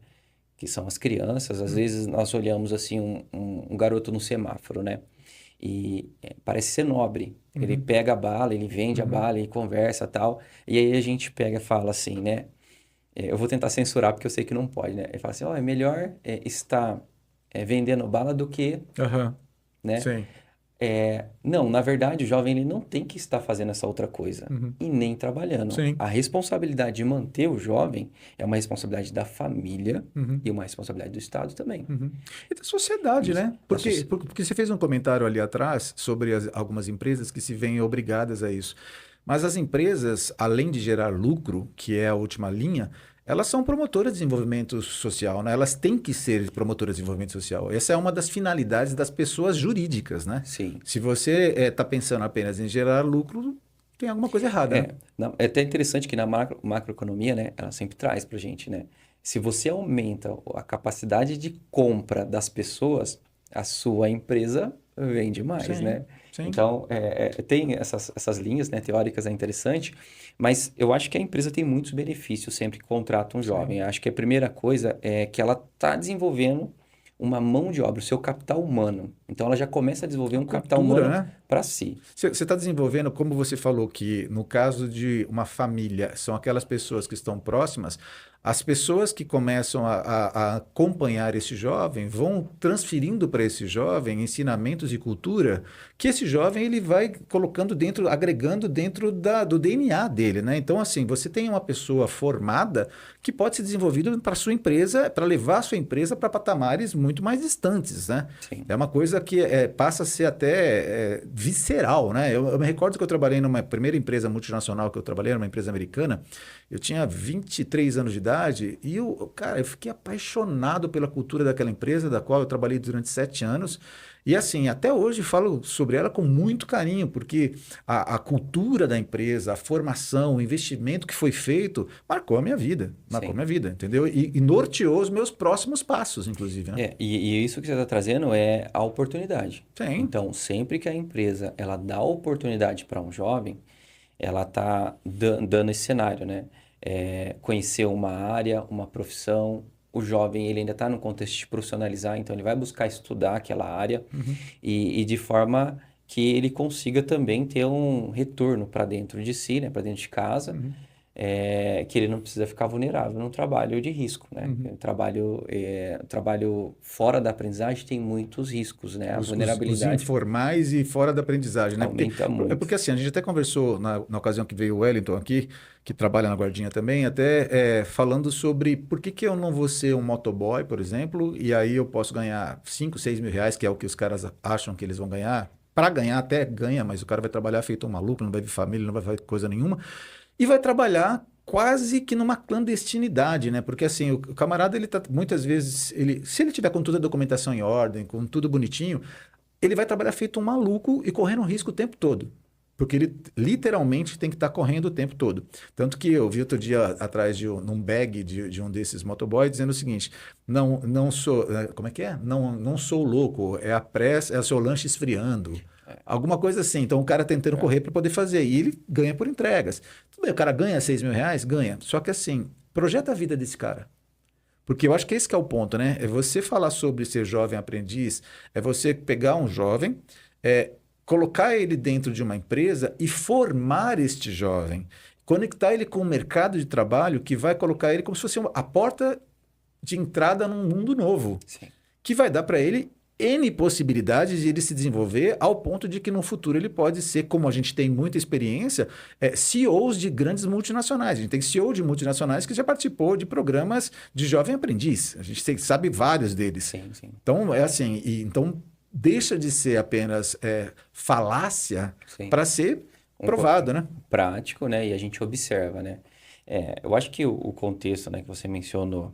Speaker 2: Que são as crianças. Às vezes nós olhamos assim um garoto no semáforo, né? E parece ser nobre. Ele pega a bala, ele vende a bala, ele conversa tal. E aí a gente pega e fala assim, né? Eu vou tentar censurar porque eu sei que não pode, né? Ele fala assim, é melhor estar vendendo bala do que, né?
Speaker 1: Sim.
Speaker 2: Não, na verdade, o jovem ele não tem que estar fazendo essa outra coisa e nem trabalhando.
Speaker 1: Sim.
Speaker 2: A responsabilidade de manter o jovem é uma responsabilidade da família e uma responsabilidade do Estado também.
Speaker 1: E da sociedade,
Speaker 2: Isso,
Speaker 1: né? Porque você fez um comentário ali atrás sobre algumas empresas que se veem obrigadas a isso. Mas as empresas, além de gerar lucro, que é a última linha, elas são promotoras de desenvolvimento social, né? Elas têm que ser promotoras de desenvolvimento social. Essa é uma das finalidades das pessoas jurídicas, né?
Speaker 2: Sim.
Speaker 1: Se você está pensando apenas em gerar lucro, tem alguma coisa errada, né?
Speaker 2: É até interessante que na macroeconomia, né, ela sempre traz pra gente, né? Se você aumenta a capacidade de compra das pessoas, a sua empresa vende mais,
Speaker 1: Sim,
Speaker 2: né?
Speaker 1: sim.
Speaker 2: Então, tem essas linhas, né, teóricas, é interessante, mas eu acho que a empresa tem muitos benefícios sempre que contrata um jovem.
Speaker 1: Sim.
Speaker 2: Eu acho que a primeira coisa é que ela está desenvolvendo uma mão de obra, o seu capital humano. Então, ela já começa a desenvolver
Speaker 1: A
Speaker 2: um capital
Speaker 1: cultura,
Speaker 2: humano
Speaker 1: né?
Speaker 2: para si.
Speaker 1: Você está desenvolvendo, como você falou, que no caso de uma família, são aquelas pessoas que estão próximas, as pessoas que começam a acompanhar esse jovem vão transferindo para esse jovem ensinamentos e cultura que esse jovem ele vai colocando dentro, agregando dentro do DNA dele, né? Então, assim, você tem uma pessoa formada que pode ser desenvolvida para a sua empresa, para levar a sua empresa para patamares muito mais distantes, né?
Speaker 2: Sim.
Speaker 1: É uma coisa que passa a ser até visceral, né? Eu me recordo que eu trabalhei numa primeira empresa multinacional que eu trabalhei, numa empresa americana. Eu tinha 23 anos de idade e cara, eu fiquei apaixonado pela cultura daquela empresa, da qual eu trabalhei durante 7 anos. E assim, até hoje falo sobre ela com muito carinho, porque a cultura da empresa, a formação, o investimento que foi feito, marcou a
Speaker 2: Sim.
Speaker 1: minha vida, entendeu? E norteou os meus próximos passos, inclusive, né?
Speaker 2: E isso que você está trazendo é a oportunidade.
Speaker 1: Sim.
Speaker 2: Então, sempre que a empresa ela dá oportunidade para um jovem, ela está dando esse cenário, né? Conhecer uma área, uma profissão. O jovem ele ainda está no contexto de profissionalizar, então ele vai buscar estudar aquela área
Speaker 1: Uhum.
Speaker 2: e de forma que ele consiga também ter um retorno para dentro de si, né? Para dentro de casa
Speaker 1: Uhum.
Speaker 2: que ele não precisa ficar vulnerável num trabalho de risco, né?
Speaker 1: Uhum.
Speaker 2: O trabalho fora da aprendizagem tem muitos riscos, né? A
Speaker 1: Os
Speaker 2: vulnerabilidade
Speaker 1: informais e fora da aprendizagem, né?
Speaker 2: aumenta
Speaker 1: É
Speaker 2: muito.
Speaker 1: porque assim, a gente até conversou na ocasião que veio o Wellington aqui, que trabalha na Guardinha também, até falando sobre por que que eu não vou ser um motoboy, por exemplo, e aí eu posso ganhar 5, 6 mil reais, que é o que os caras acham que eles vão ganhar. Para ganhar, até ganha, mas o cara vai trabalhar feito um maluco, não vai ver família, não vai fazer coisa nenhuma. E vai trabalhar quase que numa clandestinidade, né? Porque assim, o camarada, ele tá muitas vezes, se ele tiver com toda a documentação em ordem, com tudo bonitinho, ele vai trabalhar feito um maluco e correndo risco o tempo todo. Porque ele literalmente tem que estar correndo o tempo todo. Tanto que eu vi outro dia atrás num bag de um desses motoboys dizendo o seguinte: não sou. Como é que é? Não sou louco, é a pressa, é o seu lanche esfriando. Alguma coisa assim. Então o cara tentando
Speaker 2: É.
Speaker 1: correr para poder fazer. E ele ganha por entregas. Tudo bem, o cara ganha 6 mil reais? Ganha. Só que assim, projeta a vida desse cara. Porque eu acho que esse que é o ponto, né? É você falar sobre ser jovem aprendiz, é você pegar um jovem, é, colocar ele dentro de uma empresa e formar este jovem, conectar ele com o mercado de trabalho que vai colocar ele como se fosse a porta de entrada num mundo novo,
Speaker 2: Sim.
Speaker 1: que vai dar para ele N possibilidades de ele se desenvolver ao ponto de que no futuro ele pode ser, como a gente tem muita experiência, CEOs de grandes multinacionais. A gente tem CEO de multinacionais que já participou de programas de jovem aprendiz. A gente sabe vários deles.
Speaker 2: Sim, sim,
Speaker 1: Então, é assim, então deixa de ser apenas falácia
Speaker 2: sim.
Speaker 1: para ser
Speaker 2: Um
Speaker 1: provado, né?
Speaker 2: prático, né? E a gente observa, né? Eu acho que o contexto, né, que você mencionou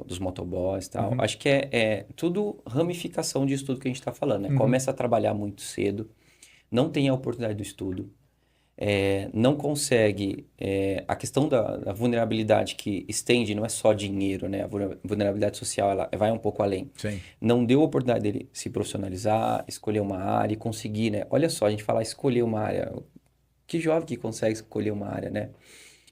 Speaker 2: dos motoboys e tal,
Speaker 1: Uhum,
Speaker 2: acho que é tudo ramificação disso tudo que a gente está falando, né?
Speaker 1: uhum,
Speaker 2: Começa a trabalhar muito cedo, não tem a oportunidade do estudo, não consegue. A questão da vulnerabilidade que estende não é só dinheiro, né? A vulnerabilidade social ela vai um pouco além.
Speaker 1: sim.
Speaker 2: Não deu a oportunidade dele se profissionalizar, escolher uma área e conseguir, né? Olha só, a gente fala escolher uma área. Que jovem que consegue escolher uma área, né?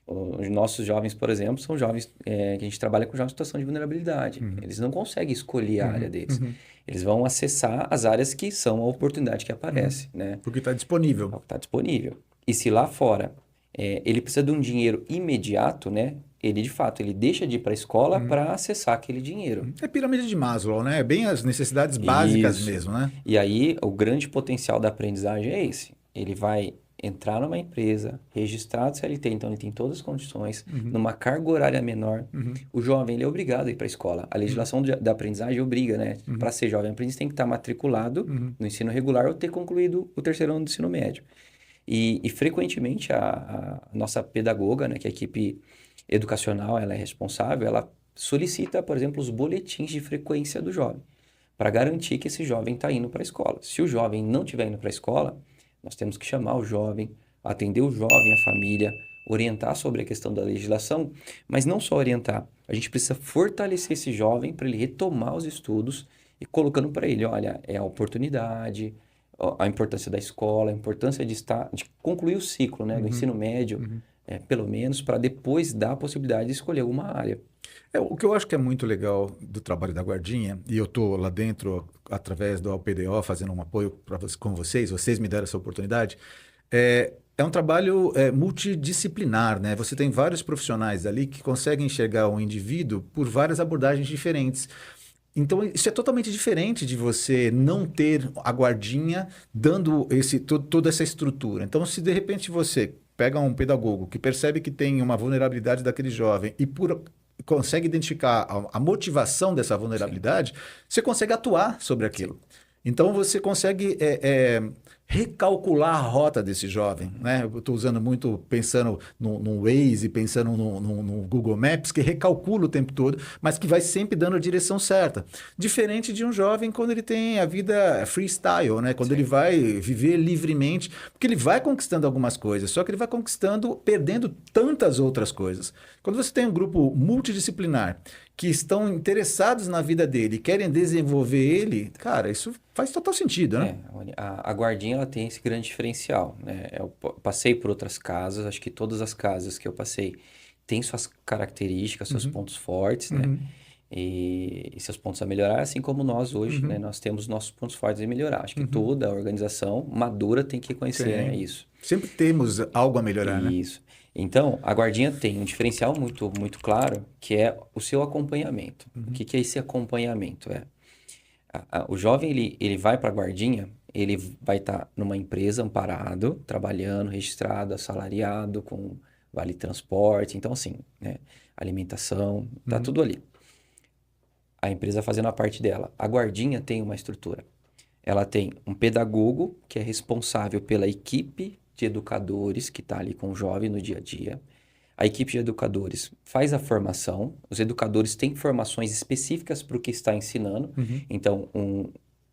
Speaker 2: Os nossos jovens, por exemplo, são jovens que a gente trabalha com jovens em situação de vulnerabilidade.
Speaker 1: Uhum,
Speaker 2: Eles não conseguem escolher a área
Speaker 1: uhum,
Speaker 2: deles.
Speaker 1: uhum,
Speaker 2: Eles vão acessar as áreas que são a oportunidade que
Speaker 1: uhum.
Speaker 2: aparece, né?
Speaker 1: Porque está disponível.
Speaker 2: Está disponível. E se lá fora ele precisa de um dinheiro imediato, né? Ele, de fato, ele deixa de ir para a escola
Speaker 1: Uhum.
Speaker 2: para acessar aquele dinheiro.
Speaker 1: É pirâmide de Maslow, né? É bem as necessidades básicas
Speaker 2: Isso.
Speaker 1: mesmo, né?
Speaker 2: E aí, o grande potencial da aprendizagem é esse. Ele vai entrar numa empresa, registrado CLT, então ele tem todas as condições,
Speaker 1: Uhum,
Speaker 2: numa carga horária menor.
Speaker 1: uhum,
Speaker 2: O jovem, ele é obrigado a ir para a escola. A
Speaker 1: uhum,
Speaker 2: legislação da aprendizagem obriga, né? Para
Speaker 1: uhum,
Speaker 2: ser jovem aprendiz, tem que estar matriculado
Speaker 1: uhum,
Speaker 2: no ensino regular ou ter concluído o terceiro ano do ensino médio. E frequentemente a nossa pedagoga, né, que é a equipe educacional, ela é responsável, ela solicita, por exemplo, os boletins de frequência do jovem, para garantir que esse jovem está indo para a escola. Se o jovem não estiver indo para a escola, nós temos que chamar o jovem, atender o jovem, a família, orientar sobre a questão da legislação, mas não só orientar, a gente precisa fortalecer esse jovem para ele retomar os estudos e colocando para ele, olha, é a oportunidade, a importância da escola, a importância de concluir o ciclo, né, do ensino médio, pelo menos, para depois dar a possibilidade de escolher alguma área.
Speaker 1: O que eu acho que é muito legal do trabalho da Guardinha, e eu estou lá dentro, através do ALPDO, fazendo um apoio com vocês me deram essa oportunidade, é um trabalho multidisciplinar, né? Você tem vários profissionais ali que conseguem enxergar um indivíduo por várias abordagens diferentes. Então, isso é totalmente diferente de você não ter a Guardinha dando toda essa estrutura. Então, se de repente você pega um pedagogo que percebe que tem uma vulnerabilidade daquele jovem e consegue identificar a motivação dessa vulnerabilidade, você consegue atuar sobre aquilo. Então, você consegue recalcular a rota desse jovem, né? Eu estou usando muito, pensando no Waze, pensando no Google Maps, que recalcula o tempo todo, mas que vai sempre dando a direção certa. Diferente de um jovem quando ele tem a vida freestyle, né? Quando ele vai viver livremente, porque ele vai conquistando algumas coisas, só que ele vai conquistando, perdendo tantas outras coisas. Quando você tem um grupo multidisciplinar que estão interessados na vida dele e querem desenvolver ele, cara, isso faz total sentido, né?
Speaker 2: A Guardinha ela tem esse grande diferencial, né? Eu passei por outras casas, acho que todas as casas que eu passei têm suas características, seus pontos fortes, né? E seus pontos a melhorar, assim como nós hoje, né? Nós temos nossos pontos fortes a melhorar. Acho que toda a organização madura tem que conhecer, né, isso.
Speaker 1: Sempre temos algo a melhorar, né?
Speaker 2: Isso. Então, a Guardinha tem um diferencial muito, muito claro, que é o seu acompanhamento. O que é esse acompanhamento? O jovem, ele vai para a Guardinha, ele vai estar numa empresa amparado, trabalhando, registrado, assalariado, com vale transporte. Então, assim, né? Alimentação, tá tudo ali. A empresa fazendo a parte dela. A Guardinha tem uma estrutura. Ela tem um pedagogo que é responsável pela equipe de educadores que está ali com o jovem no dia a dia. A equipe de educadores faz a formação. Os educadores têm formações específicas para o que está ensinando. Então,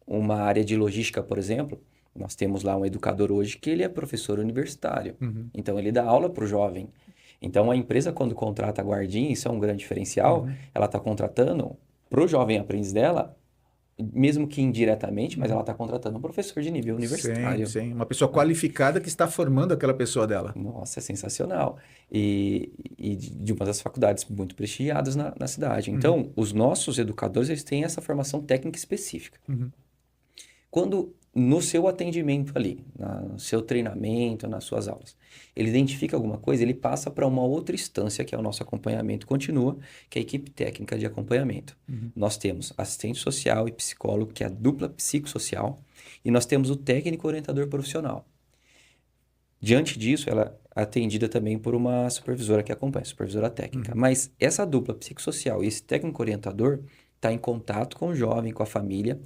Speaker 2: uma área de logística, por exemplo, nós temos lá um educador hoje que ele é professor universitário. Então, ele dá aula para o jovem. Então, a empresa, quando contrata a Guardinha, isso é um grande diferencial, ela está contratando para o jovem aprendiz dela, mesmo que indiretamente, mas ela está contratando um professor de nível universitário.
Speaker 1: Sim. Uma pessoa qualificada que está formando aquela pessoa dela.
Speaker 2: Nossa, é sensacional. E de uma das faculdades muito prestigiadas na cidade. Então, os nossos educadores, eles têm essa formação técnica específica. Quando no seu atendimento ali, no seu treinamento, nas suas aulas, ele identifica alguma coisa, ele passa para uma outra instância, que é o nosso acompanhamento continua, que é a equipe técnica de acompanhamento. Nós temos assistente social e psicólogo, que é a dupla psicossocial, e nós temos o técnico orientador profissional. Diante disso, ela é atendida também por uma supervisora que acompanha, supervisora técnica. Mas essa dupla psicossocial e esse técnico orientador está em contato com o jovem, com a família.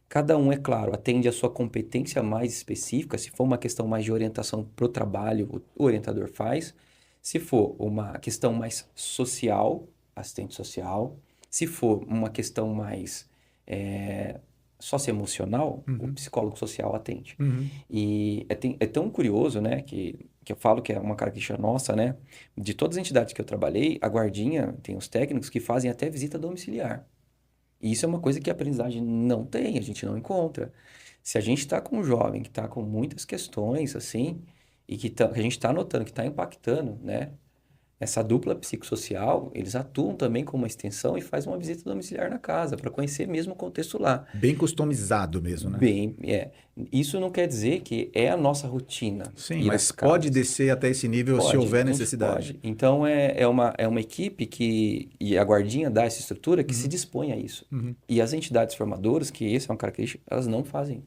Speaker 2: Cada um, é claro, atende a sua competência mais específica. Se for uma questão mais de orientação para o trabalho, o orientador faz. Se for uma questão mais social, assistente social. Se for uma questão mais socioemocional, o psicólogo social atende. E é tão curioso, né, que eu falo que é uma característica nossa, né? De todas as entidades que eu trabalhei, a Guardinha tem os técnicos que fazem até visita domiciliar. E isso é uma coisa que a aprendizagem não tem, a gente não encontra. Se a gente está com um jovem que está com muitas questões, assim, e que a gente está notando que está impactando, né? Essa dupla psicossocial, eles atuam também como uma extensão e faz uma visita domiciliar na casa, para conhecer mesmo o contexto lá.
Speaker 1: Bem customizado mesmo, né?
Speaker 2: Isso não quer dizer que é a nossa rotina.
Speaker 1: Sim, mas pode descer até esse nível se houver necessidade.
Speaker 2: Pode. Então, é uma equipe e a Guardinha dá essa estrutura que se dispõe a isso. E as entidades formadoras, que essa é uma característica, elas não fazem.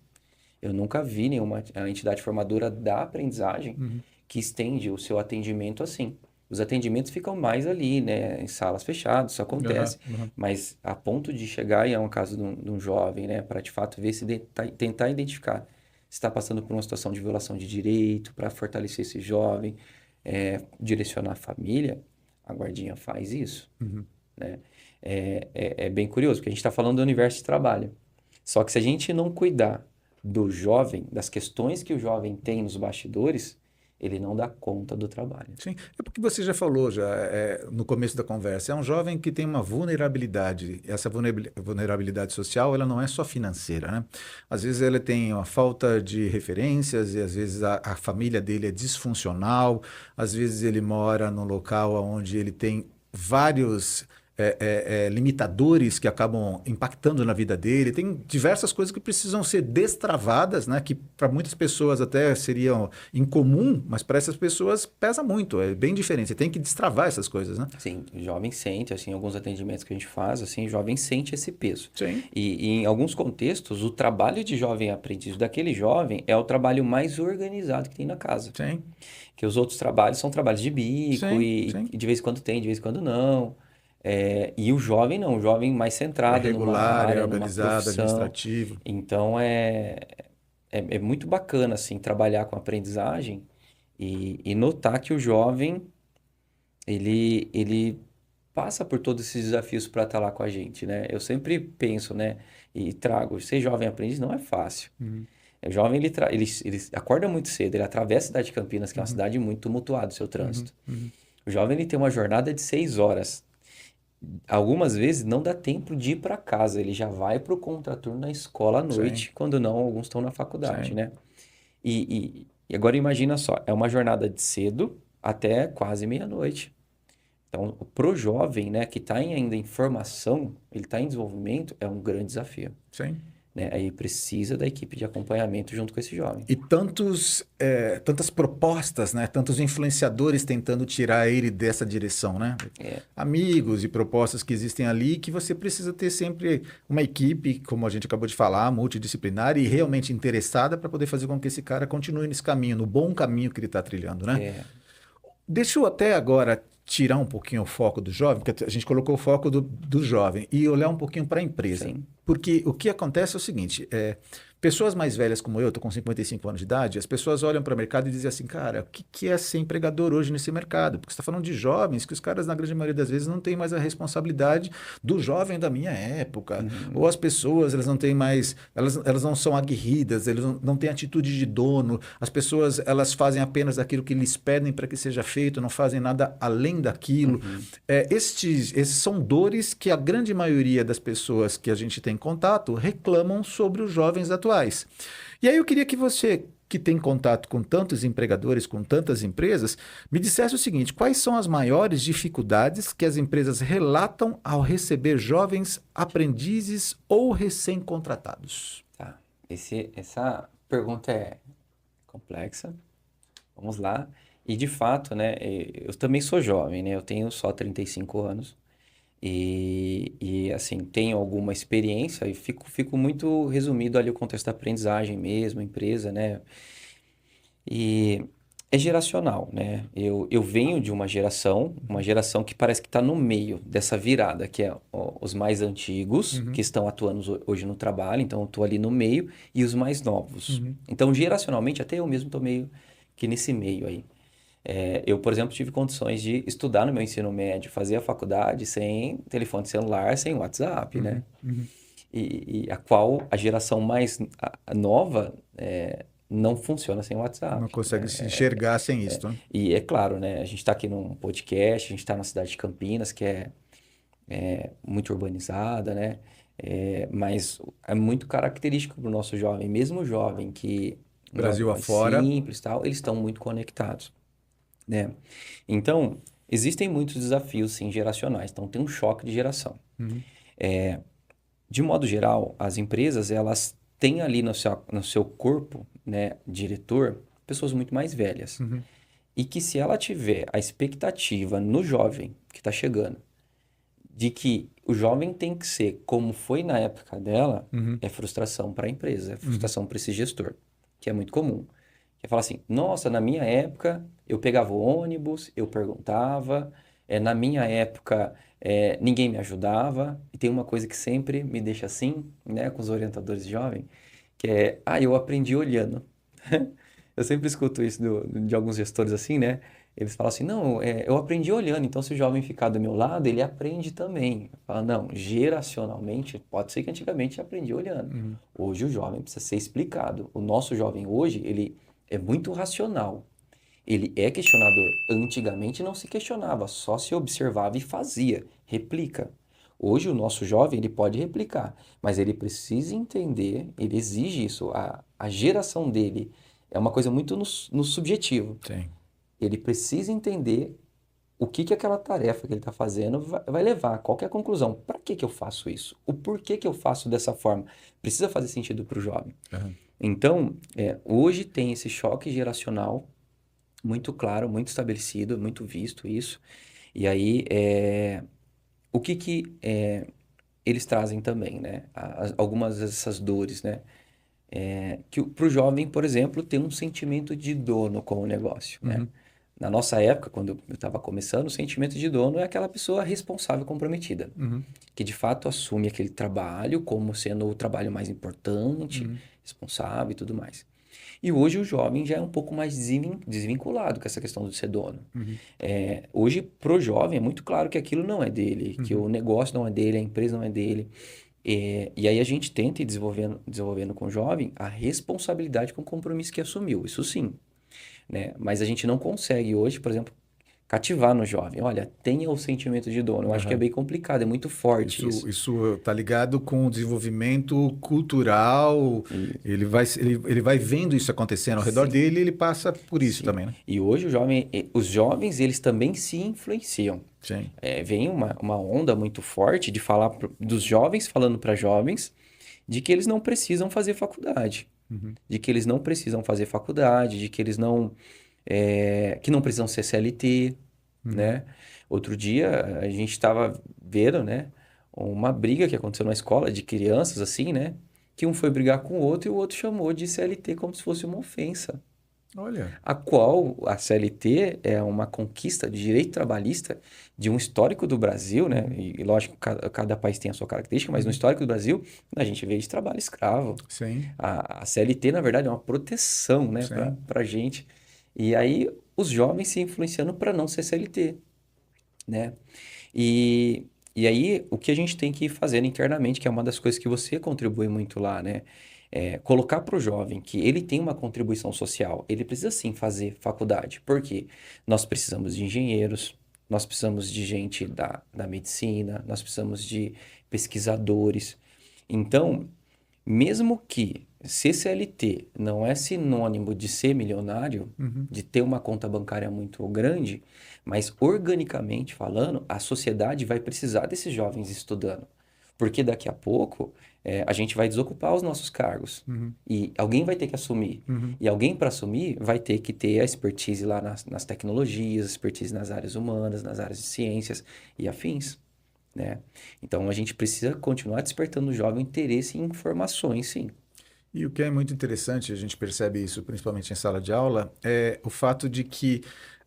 Speaker 2: Eu nunca vi nenhuma entidade formadora da aprendizagem que estende o seu atendimento assim. Os atendimentos ficam mais ali, né? Em salas fechadas, isso acontece. Mas a ponto de chegar, e é um caso de um jovem, né? Para de fato ver se tentar identificar está passando por uma situação de violação de direito, para fortalecer esse jovem, direcionar a família, a guardinha faz isso,
Speaker 1: Uhum.
Speaker 2: né? É bem curioso, porque a gente está falando do universo de trabalho. Só que se a gente não cuidar do jovem, das questões que o jovem tem nos bastidores, ele não dá conta do trabalho.
Speaker 1: Sim, é porque você já falou já no começo da conversa, é um jovem que tem uma vulnerabilidade. Essa vulnerabilidade social, ela não é só financeira, né? Às vezes ele tem uma falta de referências e às vezes a família dele é disfuncional, às vezes ele mora num local onde ele tem vários limitadores que acabam impactando na vida dele. Tem diversas coisas que precisam ser destravadas, né? Que para muitas pessoas até seriam incomum, mas para essas pessoas pesa muito. É bem diferente. Você tem que destravar essas coisas, né?
Speaker 2: Assim, o jovem sente, assim, alguns atendimentos que a gente faz, assim, o jovem sente esse peso.
Speaker 1: Sim,
Speaker 2: E em alguns contextos, o trabalho de jovem aprendiz daquele jovem é o trabalho mais organizado que tem na casa.
Speaker 1: sim,
Speaker 2: Que os outros trabalhos são trabalhos de bico
Speaker 1: sim,
Speaker 2: e
Speaker 1: sim.
Speaker 2: de vez em quando tem, de vez em quando não. E o jovem não, o jovem mais
Speaker 1: É
Speaker 2: centrado numa
Speaker 1: regular, é
Speaker 2: área, numa
Speaker 1: organizado,
Speaker 2: profissão.
Speaker 1: administrativo.
Speaker 2: Então é muito bacana assim trabalhar com aprendizagem e notar que o jovem ele passa por todos esses desafios para estar lá com a gente, né? Eu sempre penso, né, e trago, ser jovem aprendiz não é fácil.
Speaker 1: Uhum,
Speaker 2: O jovem ele acorda muito cedo, ele atravessa a cidade de Campinas, que é uma
Speaker 1: uhum,
Speaker 2: cidade muito tumultuada, o seu
Speaker 1: uhum,
Speaker 2: trânsito.
Speaker 1: uhum.
Speaker 2: O jovem ele tem uma jornada de 6 horas. Algumas vezes não dá tempo de ir para casa, ele já vai para o contraturno na escola à
Speaker 1: Sim,
Speaker 2: noite, quando não, alguns estão na faculdade,
Speaker 1: sim,
Speaker 2: né? E agora imagina só, é uma jornada de cedo até quase meia-noite. Então, pro jovem, né, que está ainda em formação, ele está em desenvolvimento, é um grande desafio,
Speaker 1: sim.
Speaker 2: né? Aí precisa da equipe de acompanhamento junto com esse jovem.
Speaker 1: E tantas propostas, né? Tantos influenciadores tentando tirar ele dessa direção, né?
Speaker 2: É,
Speaker 1: Amigos e propostas que existem ali que você precisa ter sempre uma equipe, como a gente acabou de falar, multidisciplinar e realmente interessada para poder fazer com que esse cara continue nesse caminho, no bom caminho que ele está trilhando, né?
Speaker 2: é,
Speaker 1: Deixa eu até agora tirar um pouquinho o foco do jovem, porque a gente colocou o foco do jovem, e olhar um pouquinho para a empresa.
Speaker 2: sim.
Speaker 1: Porque o que acontece é o seguinte: pessoas mais velhas como eu, estou com 55 anos de idade, as pessoas olham para o mercado e dizem assim, cara, o que é ser empregador hoje nesse mercado? Porque você está falando de jovens, que os caras, na grande maioria das vezes, não têm mais a responsabilidade do jovem da minha época. Ou
Speaker 2: Uhum,
Speaker 1: as pessoas, elas não têm mais, elas não são aguerridas, eles não têm atitude de dono, as pessoas, elas fazem apenas aquilo que lhes pedem para que seja feito, não fazem nada além daquilo.
Speaker 2: uhum.
Speaker 1: Esses são dores que a grande maioria das pessoas que a gente tem contato reclamam sobre os jovens atuais. E aí eu queria que você, que tem contato com tantos empregadores, com tantas empresas, me dissesse o seguinte: quais são as maiores dificuldades que as empresas relatam ao receber jovens aprendizes ou recém-contratados?
Speaker 2: Tá. Essa pergunta é complexa. Vamos lá. E de fato, né, eu também sou jovem, né? Eu tenho só 35 anos. Assim, tenho alguma experiência e fico muito resumido ali o contexto da aprendizagem mesmo, empresa, né? E é geracional, né? Eu venho de uma geração que parece que está no meio dessa virada, que é os mais antigos, que
Speaker 1: Uhum,
Speaker 2: estão atuando hoje no trabalho, então eu estou ali no meio, e os mais novos.
Speaker 1: uhum,
Speaker 2: Então, geracionalmente, até eu mesmo estou meio que nesse meio aí. Eu, por exemplo, tive condições de estudar no meu ensino médio, fazer a faculdade sem telefone celular, sem WhatsApp, né?
Speaker 1: uhum, uhum.
Speaker 2: A qual a geração mais nova não funciona sem
Speaker 1: Não
Speaker 2: WhatsApp,
Speaker 1: consegue se
Speaker 2: né?
Speaker 1: enxergar sem isso, né?
Speaker 2: E é claro, né? A gente está aqui num podcast, a gente está na cidade de Campinas, que é muito urbanizada, né? Mas é muito característico para o nosso jovem, mesmo o jovem que não é
Speaker 1: Brasil
Speaker 2: mais
Speaker 1: afora.
Speaker 2: simples, tal, eles estão muito conectados, né? Então, existem muitos desafios, sim, geracionais. Então, tem um choque de geração.
Speaker 1: Uhum,
Speaker 2: De modo geral, as empresas, elas têm ali no seu corpo, né, diretor, pessoas muito mais velhas.
Speaker 1: uhum,
Speaker 2: E que se ela tiver a expectativa no jovem que está chegando, de que o jovem tem que ser como foi na época dela,
Speaker 1: uhum,
Speaker 2: é frustração para a empresa, é
Speaker 1: uhum.
Speaker 2: frustração para esse gestor, que é muito comum. Que é falar assim, nossa, na minha época eu pegava o ônibus, eu perguntava, na minha época ninguém me ajudava, e tem uma coisa que sempre me deixa assim, né, com os orientadores jovens, que é, eu aprendi olhando. Eu sempre escuto isso de alguns gestores assim, né? Eles falam assim, não, eu aprendi olhando, então se o jovem ficar do meu lado, ele aprende também. Fala, não, geracionalmente, pode ser que antigamente aprendi olhando.
Speaker 1: Uhum.
Speaker 2: Hoje o jovem precisa ser explicado. O nosso jovem hoje, ele é muito racional. Ele é questionador. Antigamente não se questionava, só se observava e fazia, replica. Hoje o nosso jovem ele pode replicar, mas ele precisa entender, ele exige isso. A geração dele é uma coisa muito no subjetivo.
Speaker 1: Sim.
Speaker 2: Ele precisa entender o que aquela tarefa que ele está fazendo vai levar, qual que é a conclusão. Para que eu faço isso? O porquê que eu faço dessa forma? Precisa fazer sentido para o jovem.
Speaker 1: Uhum.
Speaker 2: Então, hoje tem esse choque geracional muito claro, muito estabelecido, muito visto isso. E aí, o que eles trazem também, né? Algumas dessas dores, né? Que para o jovem, por exemplo, ter um sentimento de dono com o negócio, né?
Speaker 1: Uhum.
Speaker 2: Na nossa época, quando eu estava começando, o sentimento de dono é aquela pessoa responsável, comprometida,
Speaker 1: Uhum.
Speaker 2: que de fato assume aquele trabalho como sendo o trabalho mais importante,
Speaker 1: Uhum.
Speaker 2: responsável e tudo mais. E hoje o jovem já é um pouco mais desvinculado com essa questão de ser dono.
Speaker 1: Uhum.
Speaker 2: Hoje, pro jovem, é muito claro que aquilo não é dele, que
Speaker 1: Uhum.
Speaker 2: o negócio não é dele, a empresa não é dele. E aí a gente tenta ir desenvolvendo com o jovem a responsabilidade com o compromisso que assumiu, isso sim, né? Mas a gente não consegue hoje, por exemplo, cativar no jovem. Olha, tenha o sentimento de dono. Eu acho que é
Speaker 1: Uhum.
Speaker 2: bem complicado, é muito forte
Speaker 1: Isso,
Speaker 2: isso.
Speaker 1: isso tá ligado com o desenvolvimento cultural.
Speaker 2: E,
Speaker 1: Ele vai vendo isso acontecendo ao redor
Speaker 2: sim,
Speaker 1: dele e ele passa por isso
Speaker 2: sim.
Speaker 1: também, né?
Speaker 2: E hoje o jovem, os jovens, eles também se influenciam.
Speaker 1: Sim.
Speaker 2: Vem uma onda muito forte de falar dos jovens falando para jovens de que eles não precisam fazer faculdade,
Speaker 1: Uhum.
Speaker 2: de que eles não precisam fazer faculdade, de que eles não, que não precisam ser CLT,
Speaker 1: Uhum.
Speaker 2: né? Outro dia a gente estava vendo, né, uma briga que aconteceu na escola de crianças assim, né? Que um foi brigar com o outro e o outro chamou de CLT como se fosse uma ofensa.
Speaker 1: Olha.
Speaker 2: A qual a CLT é uma conquista de direito trabalhista de um histórico do Brasil, né?
Speaker 1: Uhum.
Speaker 2: E lógico, cada país tem a sua característica, mas no
Speaker 1: Uhum.
Speaker 2: histórico do Brasil, a gente vê de trabalho escravo.
Speaker 1: Sim.
Speaker 2: A CLT, na verdade, é uma proteção, né,
Speaker 1: Sim.
Speaker 2: para gente. E aí, os jovens se influenciando para não ser CLT, né? E, e aí, o que a gente tem que ir fazendo internamente, que é uma das coisas que você contribui muito lá, né? Colocar para o jovem que ele tem uma contribuição social, ele precisa sim fazer faculdade, porque nós precisamos de engenheiros, nós precisamos de gente da medicina, nós precisamos de pesquisadores. Então, mesmo que ser CLT não é sinônimo de ser milionário,
Speaker 1: Uhum.
Speaker 2: de ter uma conta bancária muito grande, mas organicamente falando, a sociedade vai precisar desses jovens estudando. Porque daqui a pouco a gente vai desocupar os nossos cargos.
Speaker 1: Uhum.
Speaker 2: E alguém vai ter que assumir.
Speaker 1: Uhum.
Speaker 2: E alguém para assumir vai ter que ter a expertise lá nas tecnologias, expertise nas áreas humanas, nas áreas de ciências e afins, né? Então a gente precisa continuar despertando no jovem interesse em informações, sim.
Speaker 1: E o que é muito interessante, a gente percebe isso principalmente em sala de aula, é o fato de que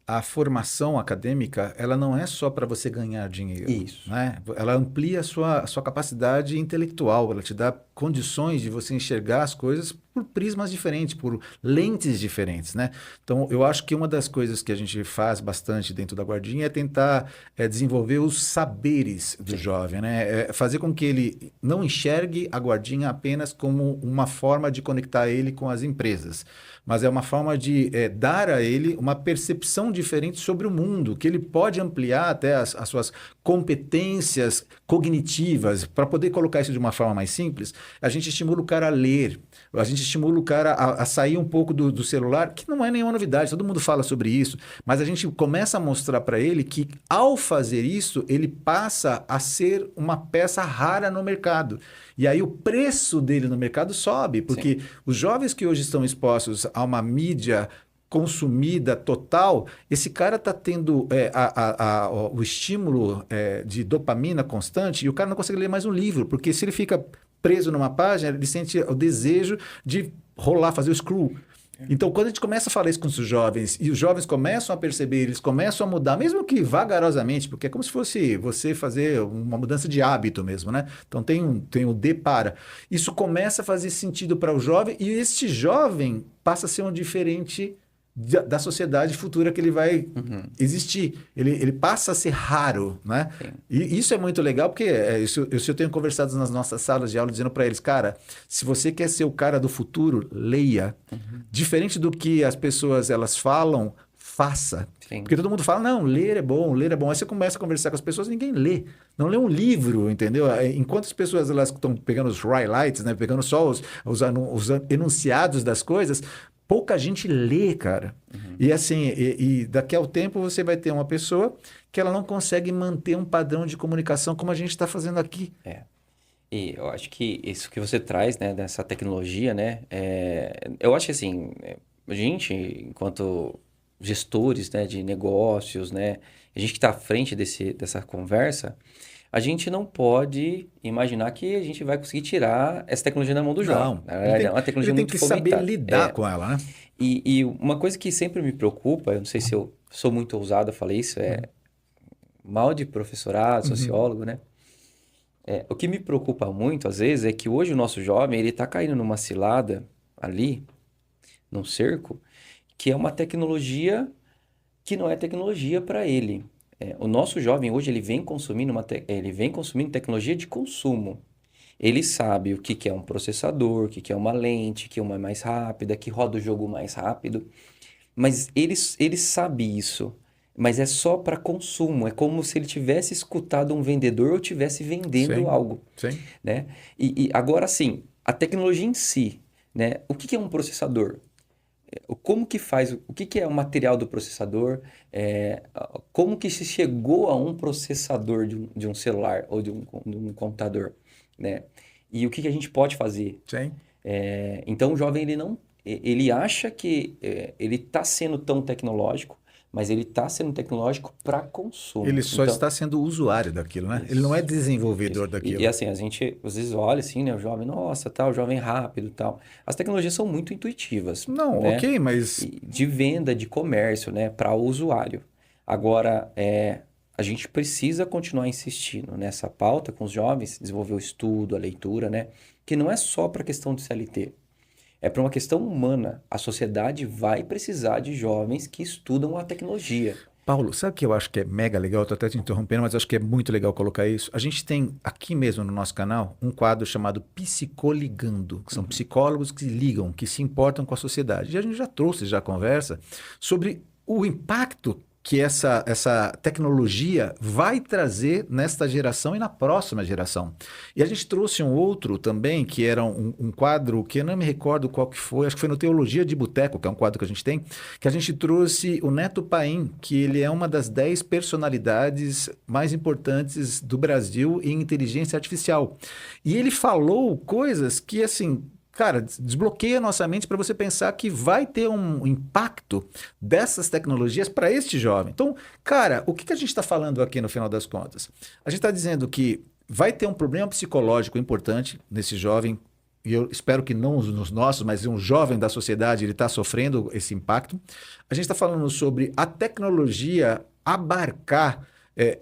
Speaker 1: a formação acadêmica, ela não é só para você ganhar dinheiro,
Speaker 2: Isso.
Speaker 1: né? Ela amplia a sua capacidade intelectual, ela te dá condições de você enxergar as coisas por prismas diferentes, por lentes diferentes, né? Então, eu acho que uma das coisas que a gente faz bastante dentro da Guardinha é tentar desenvolver os saberes do
Speaker 2: Sim.
Speaker 1: jovem, né? Fazer com que ele não enxergue a Guardinha apenas como uma forma de conectar ele com as empresas, mas é uma forma de dar a ele uma percepção diferente sobre o mundo, que ele pode ampliar até as suas competências cognitivas. Para poder colocar isso de uma forma mais simples, a gente estimula o cara a ler, a gente estimula o cara a sair um pouco do celular, que não é nenhuma novidade, todo mundo fala sobre isso, mas a gente começa a mostrar para ele que, ao fazer isso, ele passa a ser uma peça rara no mercado. E aí o preço dele no mercado sobe,
Speaker 2: Sim.
Speaker 1: porque os jovens que hoje estão expostos a uma mídia consumida total, esse cara está tendo o estímulo de dopamina constante e o cara não consegue ler mais um livro, porque se ele fica preso numa página, ele sente o desejo de rolar, fazer o scroll. Então, quando a gente começa a falar isso com os jovens, e os jovens começam a perceber, eles começam a mudar, mesmo que vagarosamente, porque é como se fosse você fazer uma mudança de hábito mesmo, né? Então, tem o D para. Isso começa a fazer sentido para o jovem, e este jovem passa a ser um diferente da sociedade futura que ele vai existir. Ele passa a ser raro, né?
Speaker 2: Sim.
Speaker 1: E isso é muito legal, porque isso eu tenho conversado nas nossas salas de aula, dizendo para eles, cara, se você quer ser o cara do futuro, leia. Diferente do que as pessoas elas falam, faça.
Speaker 2: Sim.
Speaker 1: Porque todo mundo fala, não, ler é bom, ler é bom. Aí você começa a conversar com as pessoas, ninguém lê. Não lê um livro, entendeu? Enquanto as pessoas elas estão pegando os highlights, né? Pegando só os enunciados das coisas, pouca gente lê, cara. E assim, e daqui ao tempo você vai ter uma pessoa que ela não consegue manter um padrão de comunicação como a gente está fazendo aqui.
Speaker 2: E eu acho que isso que você traz, né, dessa tecnologia, né, eu acho que assim, a gente, enquanto gestores, né, de negócios, né, a gente que está à frente dessa conversa, a gente não pode imaginar que a gente vai conseguir tirar essa tecnologia da mão do jovem.
Speaker 1: Não,
Speaker 2: Na verdade, é uma
Speaker 1: ele
Speaker 2: tecnologia
Speaker 1: tem
Speaker 2: muito
Speaker 1: que saber
Speaker 2: fomentada.
Speaker 1: lidar com ela, né?
Speaker 2: E uma coisa que sempre me preocupa, eu não sei se eu sou muito ousado a falar isso, mal de professorado, sociólogo, né? O que me preocupa muito, às vezes, é que hoje o nosso jovem, ele tá caindo numa cilada ali, num cerco, que é uma tecnologia que não é tecnologia para ele. O nosso jovem hoje, ele vem consumindo tecnologia de consumo. Ele sabe o que que é um processador, o que que é uma lente, que uma é mais rápida, que roda o jogo mais rápido. Mas ele sabe isso, mas é só para consumo. É como se ele tivesse escutado um vendedor ou tivesse vendendo
Speaker 1: Sim,
Speaker 2: algo,
Speaker 1: sim.
Speaker 2: né? E agora sim, a tecnologia em si, né? O que que é um processador? Como que faz, o que que é o material do processador? Como que se chegou a um processador de um celular ou de um computador, né? E o que que a gente pode fazer?
Speaker 1: Sim.
Speaker 2: Então o jovem ele não, ele acha que ele está sendo tão tecnológico, mas ele está sendo tecnológico para
Speaker 1: Ele
Speaker 2: consumo.
Speaker 1: só
Speaker 2: Então,
Speaker 1: está sendo usuário daquilo, né? Ele não é
Speaker 2: isso, isso.
Speaker 1: desenvolvedor
Speaker 2: E
Speaker 1: daquilo.
Speaker 2: assim, a gente às vezes olha assim, né, o jovem, nossa, tal, o jovem rápido, tal. As tecnologias são muito intuitivas,
Speaker 1: Não,
Speaker 2: né?
Speaker 1: ok, mas
Speaker 2: E de venda, de comércio, né, para o usuário. Agora, a gente precisa continuar insistindo nessa pauta com os jovens, desenvolver o estudo, a leitura, né? Que não é só para questão de CLT. É para uma questão humana. A sociedade vai precisar de jovens que estudam a tecnologia.
Speaker 1: Paulo, sabe o que eu acho que é mega legal? Estou até te interrompendo, mas acho que é muito legal colocar isso. A gente tem aqui mesmo no nosso canal um quadro chamado Psicoligando, que são psicólogos que ligam, que se importam com a sociedade. E a gente já trouxe já a conversa sobre o impacto que essa tecnologia vai trazer nesta geração e na próxima geração. E a gente trouxe um outro também, que era um quadro que eu não me recordo qual que foi, acho que foi no Teologia de Boteco, que é um quadro que a gente tem, que a gente trouxe o Neto Paim, que ele é uma das 10 personalidades mais importantes do Brasil em inteligência artificial. E ele falou coisas que, assim, cara, desbloqueia a nossa mente para você pensar que vai ter um impacto dessas tecnologias para este jovem. Então, cara, o que que a gente está falando aqui no final das contas? A gente está dizendo que vai ter um problema psicológico importante nesse jovem, e eu espero que não nos nossos, mas um jovem da sociedade, ele está sofrendo esse impacto. A gente está falando sobre a tecnologia abarcar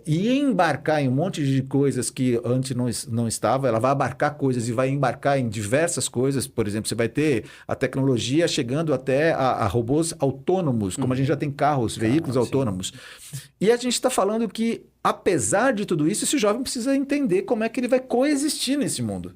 Speaker 1: e embarcar em um monte de coisas que antes não estava, ela vai abarcar coisas e vai embarcar em diversas coisas. Por exemplo, você vai ter a tecnologia chegando até a robôs autônomos, como a gente já tem carros, veículos
Speaker 2: Carro, sim.
Speaker 1: autônomos. E a gente está falando que, apesar de tudo isso, esse jovem precisa entender como é que ele vai coexistir nesse mundo.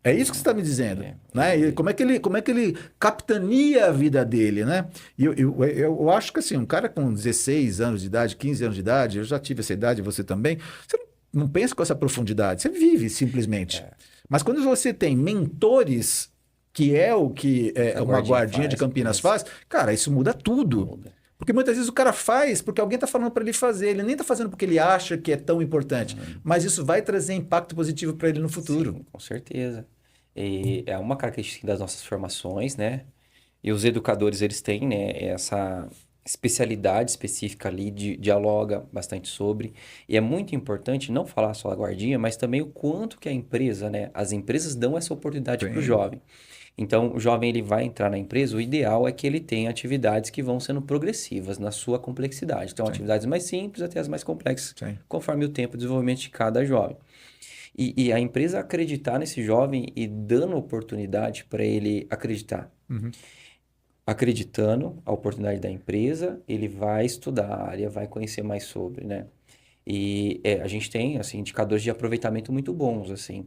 Speaker 1: É isso que você está me dizendo, né? E como é que ele capitania a vida dele, né? E eu acho que assim, um cara com 16 anos de idade, 15 anos de idade, eu já tive essa idade, você também, você não pensa com essa profundidade, você vive simplesmente. Mas quando você tem mentores, que é o que
Speaker 2: A
Speaker 1: uma
Speaker 2: guardinha
Speaker 1: guardinha de
Speaker 2: faz,
Speaker 1: Campinas
Speaker 2: isso.
Speaker 1: faz, cara, isso muda tudo.
Speaker 2: Muda.
Speaker 1: Porque muitas vezes o cara faz porque alguém está falando para ele fazer, ele nem está fazendo porque ele acha que é tão importante, mas isso vai trazer impacto positivo para ele no futuro.
Speaker 2: Sim, com certeza. E é uma característica das nossas formações, né? E os educadores, eles têm, né, essa especialidade específica ali, dialoga bastante sobre. E é muito importante não falar só a guardinha, mas também o quanto que a empresa, né, as empresas dão essa oportunidade para o
Speaker 1: Sim.
Speaker 2: jovem. Então, o jovem ele vai entrar na empresa, o ideal é que ele tenha atividades que vão sendo progressivas na sua complexidade. Então,
Speaker 1: Sim,
Speaker 2: atividades mais simples até as mais complexas,
Speaker 1: sim.
Speaker 2: conforme o tempo de desenvolvimento de cada jovem. E a empresa acreditar nesse jovem e dando oportunidade para ele acreditar.
Speaker 1: Uhum.
Speaker 2: Acreditando a oportunidade da empresa, ele vai estudar a área, vai conhecer mais sobre, né? E a gente tem, assim, indicadores de aproveitamento muito bons, assim.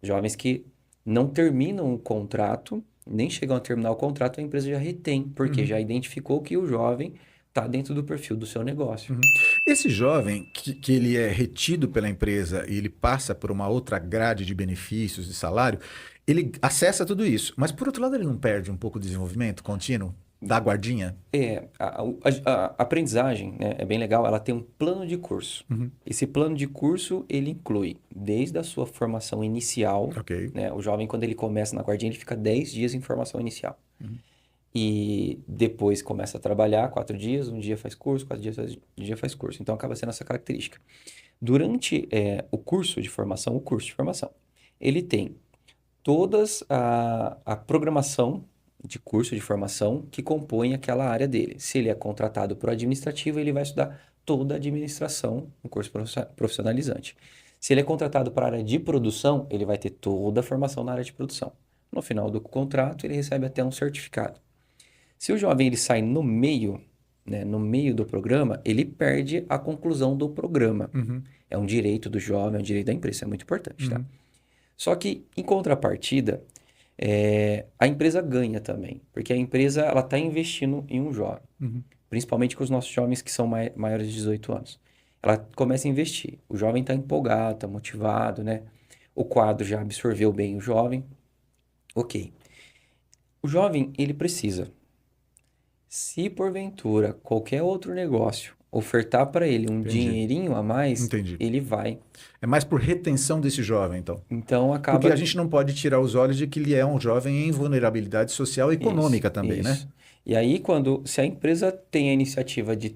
Speaker 2: Jovens que não terminam o contrato, nem chegam a terminar o contrato, a empresa já retém, porque
Speaker 1: Uhum.
Speaker 2: já identificou que o jovem está dentro do perfil do seu negócio.
Speaker 1: Uhum. Esse jovem que ele é retido pela empresa e ele passa por uma outra grade de benefícios, de salário, ele acessa tudo isso. Mas, por outro lado, ele não perde um pouco de desenvolvimento contínuo da guardinha?
Speaker 2: A aprendizagem, né, é bem legal, ela tem um plano de curso.
Speaker 1: Uhum.
Speaker 2: Esse plano de curso, ele inclui desde a sua formação inicial,
Speaker 1: Ok.
Speaker 2: né, o jovem, quando ele começa na guardinha, ele fica 10 dias em formação inicial.
Speaker 1: Uhum.
Speaker 2: E depois começa a trabalhar 4 dias, um dia faz curso, 1 dia faz curso. Então, acaba sendo essa característica. Durante o curso de formação, ele tem todas a programação de curso de formação que compõe aquela área dele. Se ele é contratado por administrativo, ele vai estudar toda a administração no curso profissionalizante. Se ele é contratado para a área de produção, ele vai ter toda a formação na área de produção. No final do contrato, ele recebe até um certificado. Se o jovem ele sai no meio, né, no meio do programa, ele perde a conclusão do programa.
Speaker 1: Uhum.
Speaker 2: É um direito do jovem, é um direito da empresa, isso é muito importante, tá?
Speaker 1: Uhum.
Speaker 2: Só que, em contrapartida, a empresa ganha também, porque a empresa ela está investindo em um jovem,
Speaker 1: Uhum.
Speaker 2: principalmente com os nossos jovens que são maiores de 18 anos. Ela começa a investir, o jovem está empolgado, está motivado, né? O quadro já absorveu bem o jovem, ok. O jovem, ele precisa, se porventura qualquer outro negócio ofertar para ele um
Speaker 1: Entendi.
Speaker 2: dinheirinho a mais,
Speaker 1: Entendi.
Speaker 2: ele vai.
Speaker 1: É mais por retenção desse jovem, então.
Speaker 2: Então
Speaker 1: Porque
Speaker 2: acaba.
Speaker 1: a gente não pode tirar os olhos de que ele é um jovem em vulnerabilidade social e
Speaker 2: Isso,
Speaker 1: econômica também, né?
Speaker 2: isso. E aí, se a empresa tem a iniciativa de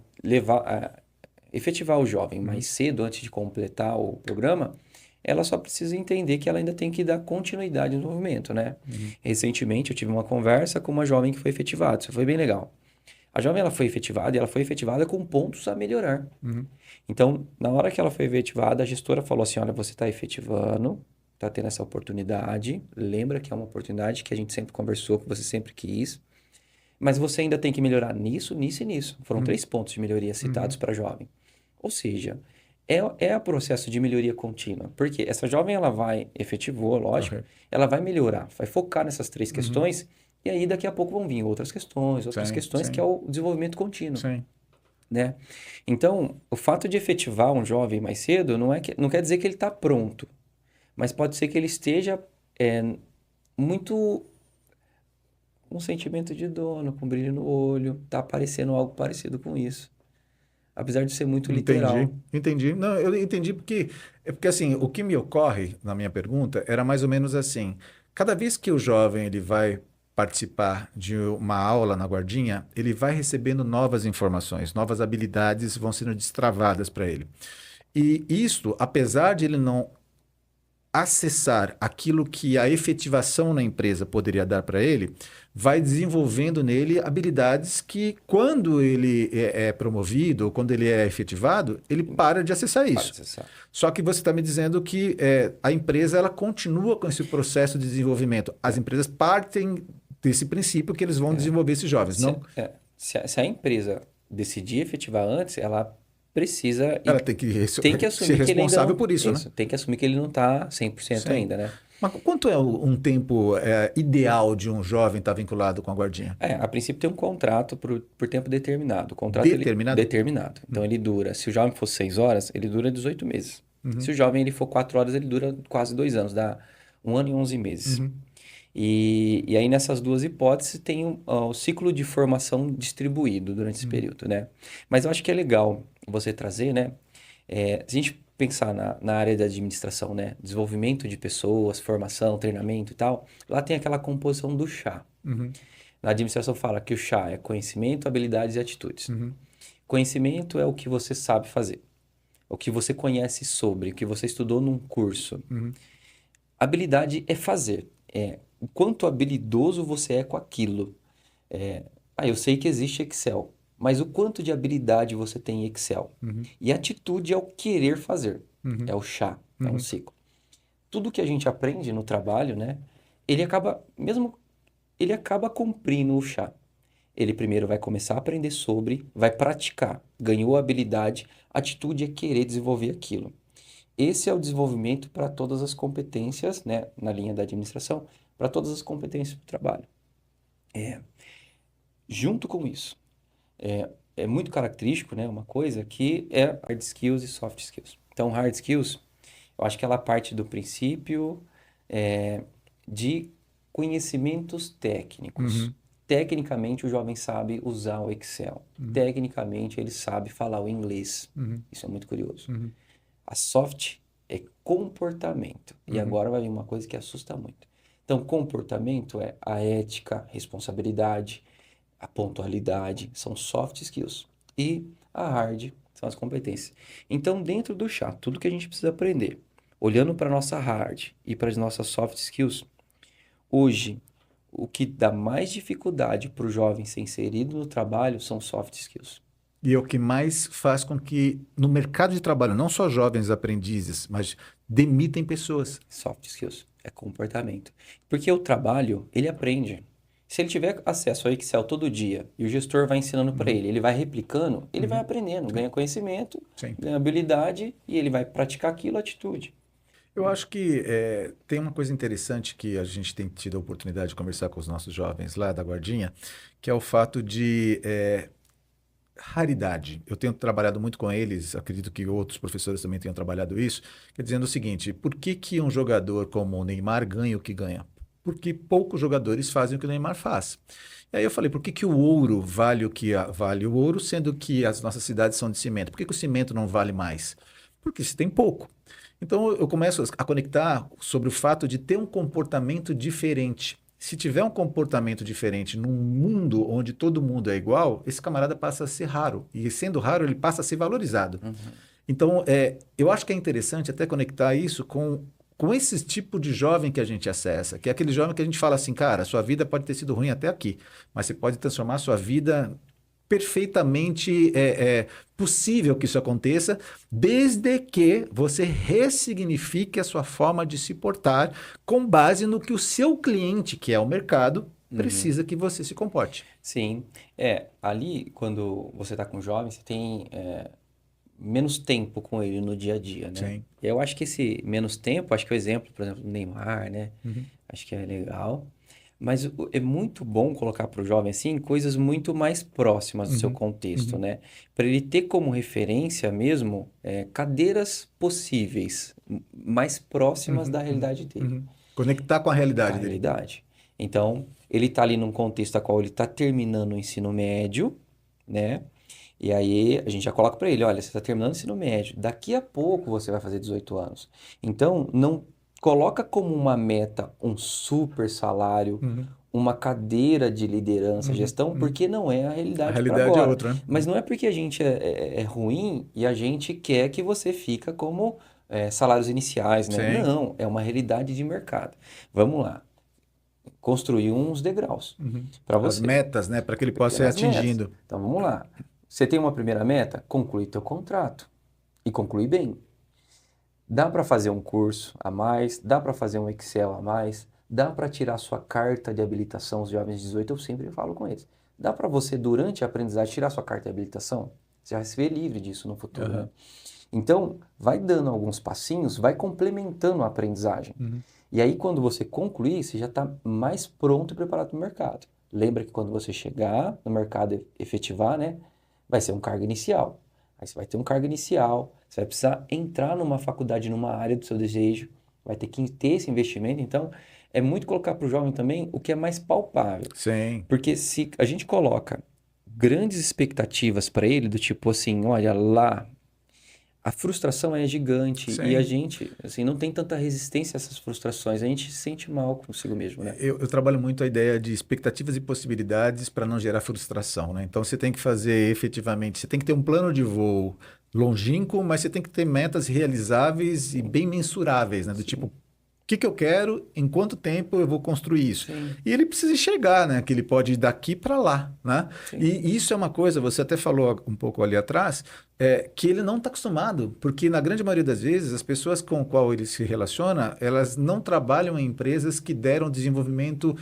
Speaker 2: efetivar o jovem
Speaker 1: Uhum.
Speaker 2: mais cedo, antes de completar o programa, ela só precisa entender que ela ainda tem que dar continuidade no movimento, né?
Speaker 1: Uhum.
Speaker 2: Recentemente, eu tive uma conversa com uma jovem que foi efetivada, isso foi bem legal. A jovem ela foi efetivada e ela foi efetivada com pontos a melhorar.
Speaker 1: Uhum.
Speaker 2: Então, na hora que ela foi efetivada, a gestora falou assim: olha, você está efetivando, está tendo essa oportunidade, lembra que é uma oportunidade que a gente sempre conversou, que você sempre quis, mas você ainda tem que melhorar nisso, nisso e nisso. Foram
Speaker 1: Uhum.
Speaker 2: 3 pontos de melhoria citados
Speaker 1: Uhum.
Speaker 2: para a jovem. Ou seja, é o processo de melhoria contínua, porque essa jovem ela vai, efetivou, lógico,
Speaker 1: Ok.
Speaker 2: ela vai melhorar, vai focar nessas 3
Speaker 1: Uhum.
Speaker 2: questões, e aí daqui a pouco vão vir outras
Speaker 1: Sim,
Speaker 2: questões, que é
Speaker 1: sim,
Speaker 2: o desenvolvimento contínuo,
Speaker 1: sim.
Speaker 2: né? Então, o fato de efetivar um jovem mais cedo não quer dizer que ele está pronto, mas pode ser que ele esteja muito com um sentimento de dono, com brilho no olho, tá aparecendo algo parecido com isso. Apesar de ser muito
Speaker 1: Entendi,
Speaker 2: literal.
Speaker 1: entendi. Não, eu entendi porque assim, o que me ocorre na minha pergunta era mais ou menos assim, cada vez que o jovem ele vai participar de uma aula na guardinha, ele vai recebendo novas informações, novas habilidades vão sendo destravadas para ele. E isto, apesar de ele não acessar aquilo que a efetivação na empresa poderia dar para ele, vai desenvolvendo nele habilidades que, quando ele é promovido ou quando ele é efetivado, ele para de acessar
Speaker 2: Para
Speaker 1: isso.
Speaker 2: acessar.
Speaker 1: Só que você está me dizendo que a empresa ela continua com esse processo de desenvolvimento. As empresas partem desse princípio que eles vão desenvolver esses jovens,
Speaker 2: Se,
Speaker 1: não?
Speaker 2: se a empresa decidir efetivar antes, ela precisa e
Speaker 1: Ela tem que
Speaker 2: tem que
Speaker 1: ser
Speaker 2: assumir que ele ainda
Speaker 1: responsável
Speaker 2: não.
Speaker 1: por isso, né?
Speaker 2: Isso, tem que assumir que ele não está 100%
Speaker 1: Sim.
Speaker 2: ainda, né?
Speaker 1: Mas quanto é um tempo ideal de um jovem estar vinculado com a guardinha?
Speaker 2: A princípio tem um contrato por tempo determinado. O contrato ele
Speaker 1: Determinado?
Speaker 2: determinado. Então ele dura, se o jovem for 6 horas, ele dura 18 meses. Se
Speaker 1: Uhum,
Speaker 2: o jovem ele for 4 horas, ele dura quase 2 anos, dá 1 ano e 11 meses.
Speaker 1: uhum,
Speaker 2: E aí nessas duas hipóteses tem o ciclo de formação distribuído durante esse
Speaker 1: uhum,
Speaker 2: período, né? Mas eu acho que é legal você trazer, né? Se a gente pensar na área da administração, né? Desenvolvimento de pessoas, formação, treinamento e tal, lá tem aquela composição do chá.
Speaker 1: uhum,
Speaker 2: Na administração fala que o chá é conhecimento, habilidades e atitudes.
Speaker 1: uhum,
Speaker 2: Conhecimento é o que você sabe fazer, o que você conhece sobre, o que você estudou num curso.
Speaker 1: uhum,
Speaker 2: Habilidade é fazer, é o quanto habilidoso você é com aquilo. Eu sei que existe Excel, mas o quanto de habilidade você tem em Excel?
Speaker 1: Uhum,
Speaker 2: E atitude é o querer fazer,
Speaker 1: uhum,
Speaker 2: é o chá, é um
Speaker 1: uhum.
Speaker 2: ciclo. Tudo que a gente aprende no trabalho, né? Ele acaba, mesmo, ele acaba cumprindo o chá. Ele primeiro vai começar a aprender sobre, vai praticar, ganhou a habilidade, atitude é querer desenvolver aquilo. Esse é o desenvolvimento para todas as competências, né, na linha da administração, para todas as competências do trabalho. Junto com isso, é muito característico, né, uma coisa que é hard skills e soft skills. Então, hard skills, eu acho que ela parte do princípio de conhecimentos técnicos.
Speaker 1: Uhum,
Speaker 2: Tecnicamente, o jovem sabe usar o Excel.
Speaker 1: uhum,
Speaker 2: Tecnicamente, ele sabe falar o inglês.
Speaker 1: uhum,
Speaker 2: Isso é muito curioso.
Speaker 1: uhum,
Speaker 2: A soft é comportamento. E
Speaker 1: uhum.
Speaker 2: agora vai vir uma coisa que assusta muito. Então, comportamento é a ética, responsabilidade, a pontualidade, são soft skills. E a hard são as competências. Então, dentro do chá, tudo que a gente precisa aprender, olhando para a nossa hard e para as nossas soft skills, hoje, o que dá mais dificuldade para o jovem ser inserido no trabalho são soft skills.
Speaker 1: E é o que mais faz com que no mercado de trabalho, não só jovens aprendizes, mas demitem pessoas.
Speaker 2: Soft skills é comportamento. Porque o trabalho, ele aprende. Se ele tiver acesso ao Excel todo dia e o gestor vai ensinando para
Speaker 1: Uhum,
Speaker 2: ele, ele vai replicando, ele vai
Speaker 1: uhum.
Speaker 2: aprendendo,
Speaker 1: Sim,
Speaker 2: ganha conhecimento,
Speaker 1: sim.
Speaker 2: ganha habilidade e ele vai praticar aquilo, atitude.
Speaker 1: Eu acho que tem uma coisa interessante que a gente tem tido a oportunidade de conversar com os nossos jovens lá da Guardinha, que é o fato de raridade. Eu tenho trabalhado muito com eles, acredito que outros professores também tenham trabalhado isso, que é dizendo o seguinte: por que que um jogador como o Neymar ganha o que ganha? Porque poucos jogadores fazem o que o Neymar faz. E aí eu falei, por que que o ouro vale o que vale o ouro, sendo que as nossas cidades são de cimento? Por que que o cimento não vale mais? Porque se tem pouco. Então eu começo a conectar sobre o fato de ter um comportamento diferente. Se tiver um comportamento diferente num mundo onde todo mundo é igual, esse camarada passa a ser raro. E sendo raro, ele passa a ser valorizado.
Speaker 2: Uhum.
Speaker 1: Então, eu acho que é interessante até conectar isso com esse tipo de jovem que a gente acessa, que é aquele jovem que a gente fala assim, cara, sua vida pode ter sido ruim até aqui, mas você pode transformar sua vida perfeitamente possível que isso aconteça, desde que você ressignifique a sua forma de se portar com base no que o seu cliente, que é o mercado,
Speaker 2: Uhum.
Speaker 1: precisa que você se comporte.
Speaker 2: Sim, ali quando você está com o jovem, você tem menos tempo com ele no dia a dia, né?
Speaker 1: Sim.
Speaker 2: Eu acho que esse menos tempo, acho que o exemplo, por exemplo, do Neymar, né?
Speaker 1: Uhum,
Speaker 2: Acho que é legal. Mas é muito bom colocar para o jovem assim coisas muito mais próximas do seu
Speaker 1: uhum,
Speaker 2: contexto,
Speaker 1: uhum,
Speaker 2: né? Para ele ter como referência mesmo cadeiras possíveis, mais próximas
Speaker 1: uhum,
Speaker 2: da
Speaker 1: uhum,
Speaker 2: realidade dele,
Speaker 1: uhum. Conectar com a
Speaker 2: com a
Speaker 1: realidade dele.
Speaker 2: realidade. Então, ele está ali num contexto a qual ele está terminando o ensino médio, né? E aí a gente já coloca para ele, olha, você está terminando o ensino médio, daqui a pouco você vai fazer 18 anos. Então, não coloca como uma meta um super salário,
Speaker 1: Uhum,
Speaker 2: uma cadeira de liderança,
Speaker 1: uhum,
Speaker 2: gestão,
Speaker 1: uhum.
Speaker 2: porque não é a
Speaker 1: A
Speaker 2: realidade para
Speaker 1: realidade é
Speaker 2: agora.
Speaker 1: outra, né?
Speaker 2: Mas não é porque a gente é ruim e a gente quer que você fica como salários iniciais, né?
Speaker 1: Sim.
Speaker 2: Não, é uma realidade de mercado. Vamos lá, construir uns degraus
Speaker 1: Uhum.
Speaker 2: para
Speaker 1: As
Speaker 2: você
Speaker 1: metas, né, para que ele possa ir
Speaker 2: pelas metas.
Speaker 1: atingindo.
Speaker 2: Então vamos lá. Você tem uma primeira meta? Conclui teu contrato e conclui bem. Dá para fazer um curso a mais, dá para fazer um Excel a mais, dá para tirar sua carta de habilitação. Os jovens de 18 eu sempre falo com eles. Dá para você durante a aprendizagem tirar sua carta de habilitação? Você vai se ver livre disso no futuro, né?
Speaker 1: Aham.
Speaker 2: Então, vai dando alguns passinhos, vai complementando a aprendizagem.
Speaker 1: Uhum.
Speaker 2: E aí, quando você concluir, você já está mais pronto e preparado para o mercado. Lembra que quando você chegar no mercado e efetivar, né, vai ser um cargo inicial. Aí você vai ter um cargo inicial, você vai precisar entrar numa faculdade, numa área do seu desejo, vai ter que ter esse investimento. Então, é muito colocar para o jovem também o que é mais palpável.
Speaker 1: Sim.
Speaker 2: Porque se a gente coloca grandes expectativas para ele, do tipo assim, olha lá, a frustração é gigante e a
Speaker 1: Sim.
Speaker 2: gente, assim, não tem tanta resistência a essas frustrações. A gente se sente mal consigo mesmo, né?
Speaker 1: Eu trabalho muito a ideia de expectativas e possibilidades para não gerar frustração, né? Então você tem que fazer efetivamente, você tem que ter um plano de voo longínquo, mas você tem que ter metas realizáveis e
Speaker 2: Sim,
Speaker 1: bem mensuráveis, né? Do tipo,
Speaker 2: sim,
Speaker 1: o que eu quero, em quanto tempo eu vou construir isso.
Speaker 2: Sim,
Speaker 1: E ele precisa enxergar, né? Que ele pode ir daqui para lá, né?
Speaker 2: sim.
Speaker 1: E isso é uma coisa, você até falou um pouco ali atrás, que ele não está acostumado, porque na grande maioria das vezes as pessoas com qual ele se relaciona, elas não trabalham em empresas que deram desenvolvimento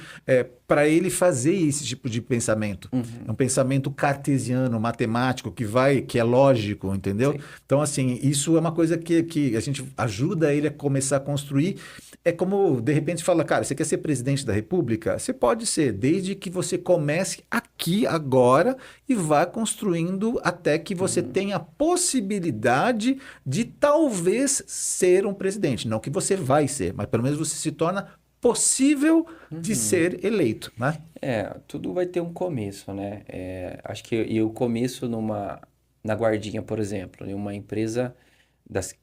Speaker 1: para ele fazer esse tipo de pensamento. É um
Speaker 2: Uhum,
Speaker 1: pensamento cartesiano, matemático, que é lógico, entendeu?
Speaker 2: sim.
Speaker 1: Então, assim, isso é uma coisa que a gente ajuda ele a começar a construir. É como, de repente, fala, cara, você quer ser presidente da República? Você pode ser, desde que você comece aqui, agora, e vá construindo até que você
Speaker 2: Uhum,
Speaker 1: tenha a possibilidade de talvez ser um presidente. Não que você vai ser, mas pelo menos você se torna possível de
Speaker 2: uhum.
Speaker 1: ser eleito, né?
Speaker 2: Tudo vai ter um começo, né? Acho que e o começo na Guardinha, por exemplo, em uma empresa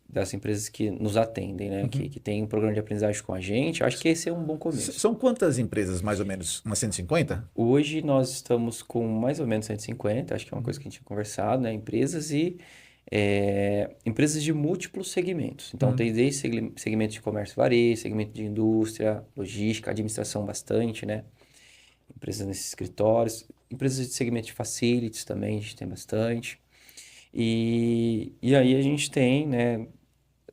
Speaker 2: das empresas que nos atendem, né?
Speaker 1: Uhum.
Speaker 2: Que tem um programa de aprendizagem com a gente, acho que esse é um bom começo.
Speaker 1: São quantas empresas, mais ou menos? Umas 150?
Speaker 2: Hoje nós estamos com mais ou menos 150, acho que é uma coisa
Speaker 1: Uhum.
Speaker 2: que a gente tinha conversado, né? Empresas e empresas de múltiplos segmentos. Então,
Speaker 1: Uhum.
Speaker 2: tem desde segmento de comércio e varejo, segmento de indústria, logística, administração bastante, né? Empresas nesses escritórios, empresas de segmento de facilities também, a gente tem bastante. E aí a gente tem, né,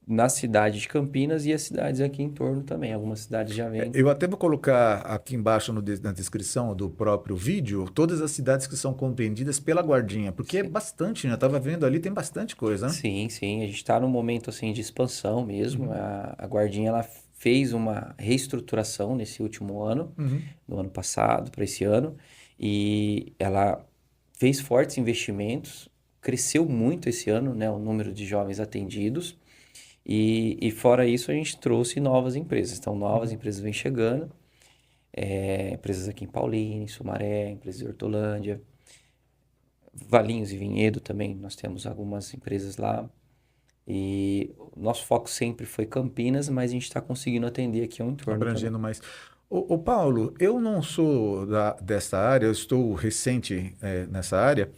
Speaker 2: na cidade de Campinas e as cidades aqui em torno também. Algumas cidades já vêm.
Speaker 1: Eu até vou colocar aqui embaixo na descrição do próprio vídeo todas as cidades que são compreendidas pela Guardinha, porque é
Speaker 2: Sim,
Speaker 1: bastante, né? Eu estava vendo ali, tem bastante coisa, né?
Speaker 2: sim, sim. A gente está num momento assim de expansão mesmo.
Speaker 1: Uhum.
Speaker 2: A Guardinha ela fez uma reestruturação nesse último ano,
Speaker 1: Uhum.
Speaker 2: no ano passado para esse ano, e ela fez fortes investimentos. Cresceu muito esse ano, né, o número de jovens atendidos. E fora isso, a gente trouxe novas empresas. Então, novas
Speaker 1: Uhum.
Speaker 2: empresas vêm chegando, empresas aqui em Paulínia, em Sumaré, empresas de Hortolândia, Valinhos e Vinhedo também, nós temos algumas empresas lá. E o nosso foco sempre foi Campinas, mas a gente está conseguindo atender aqui ao entorno também.
Speaker 1: Abrangendo mais. Ô, Paulo, eu não sou dessa área, eu estou recente nessa área.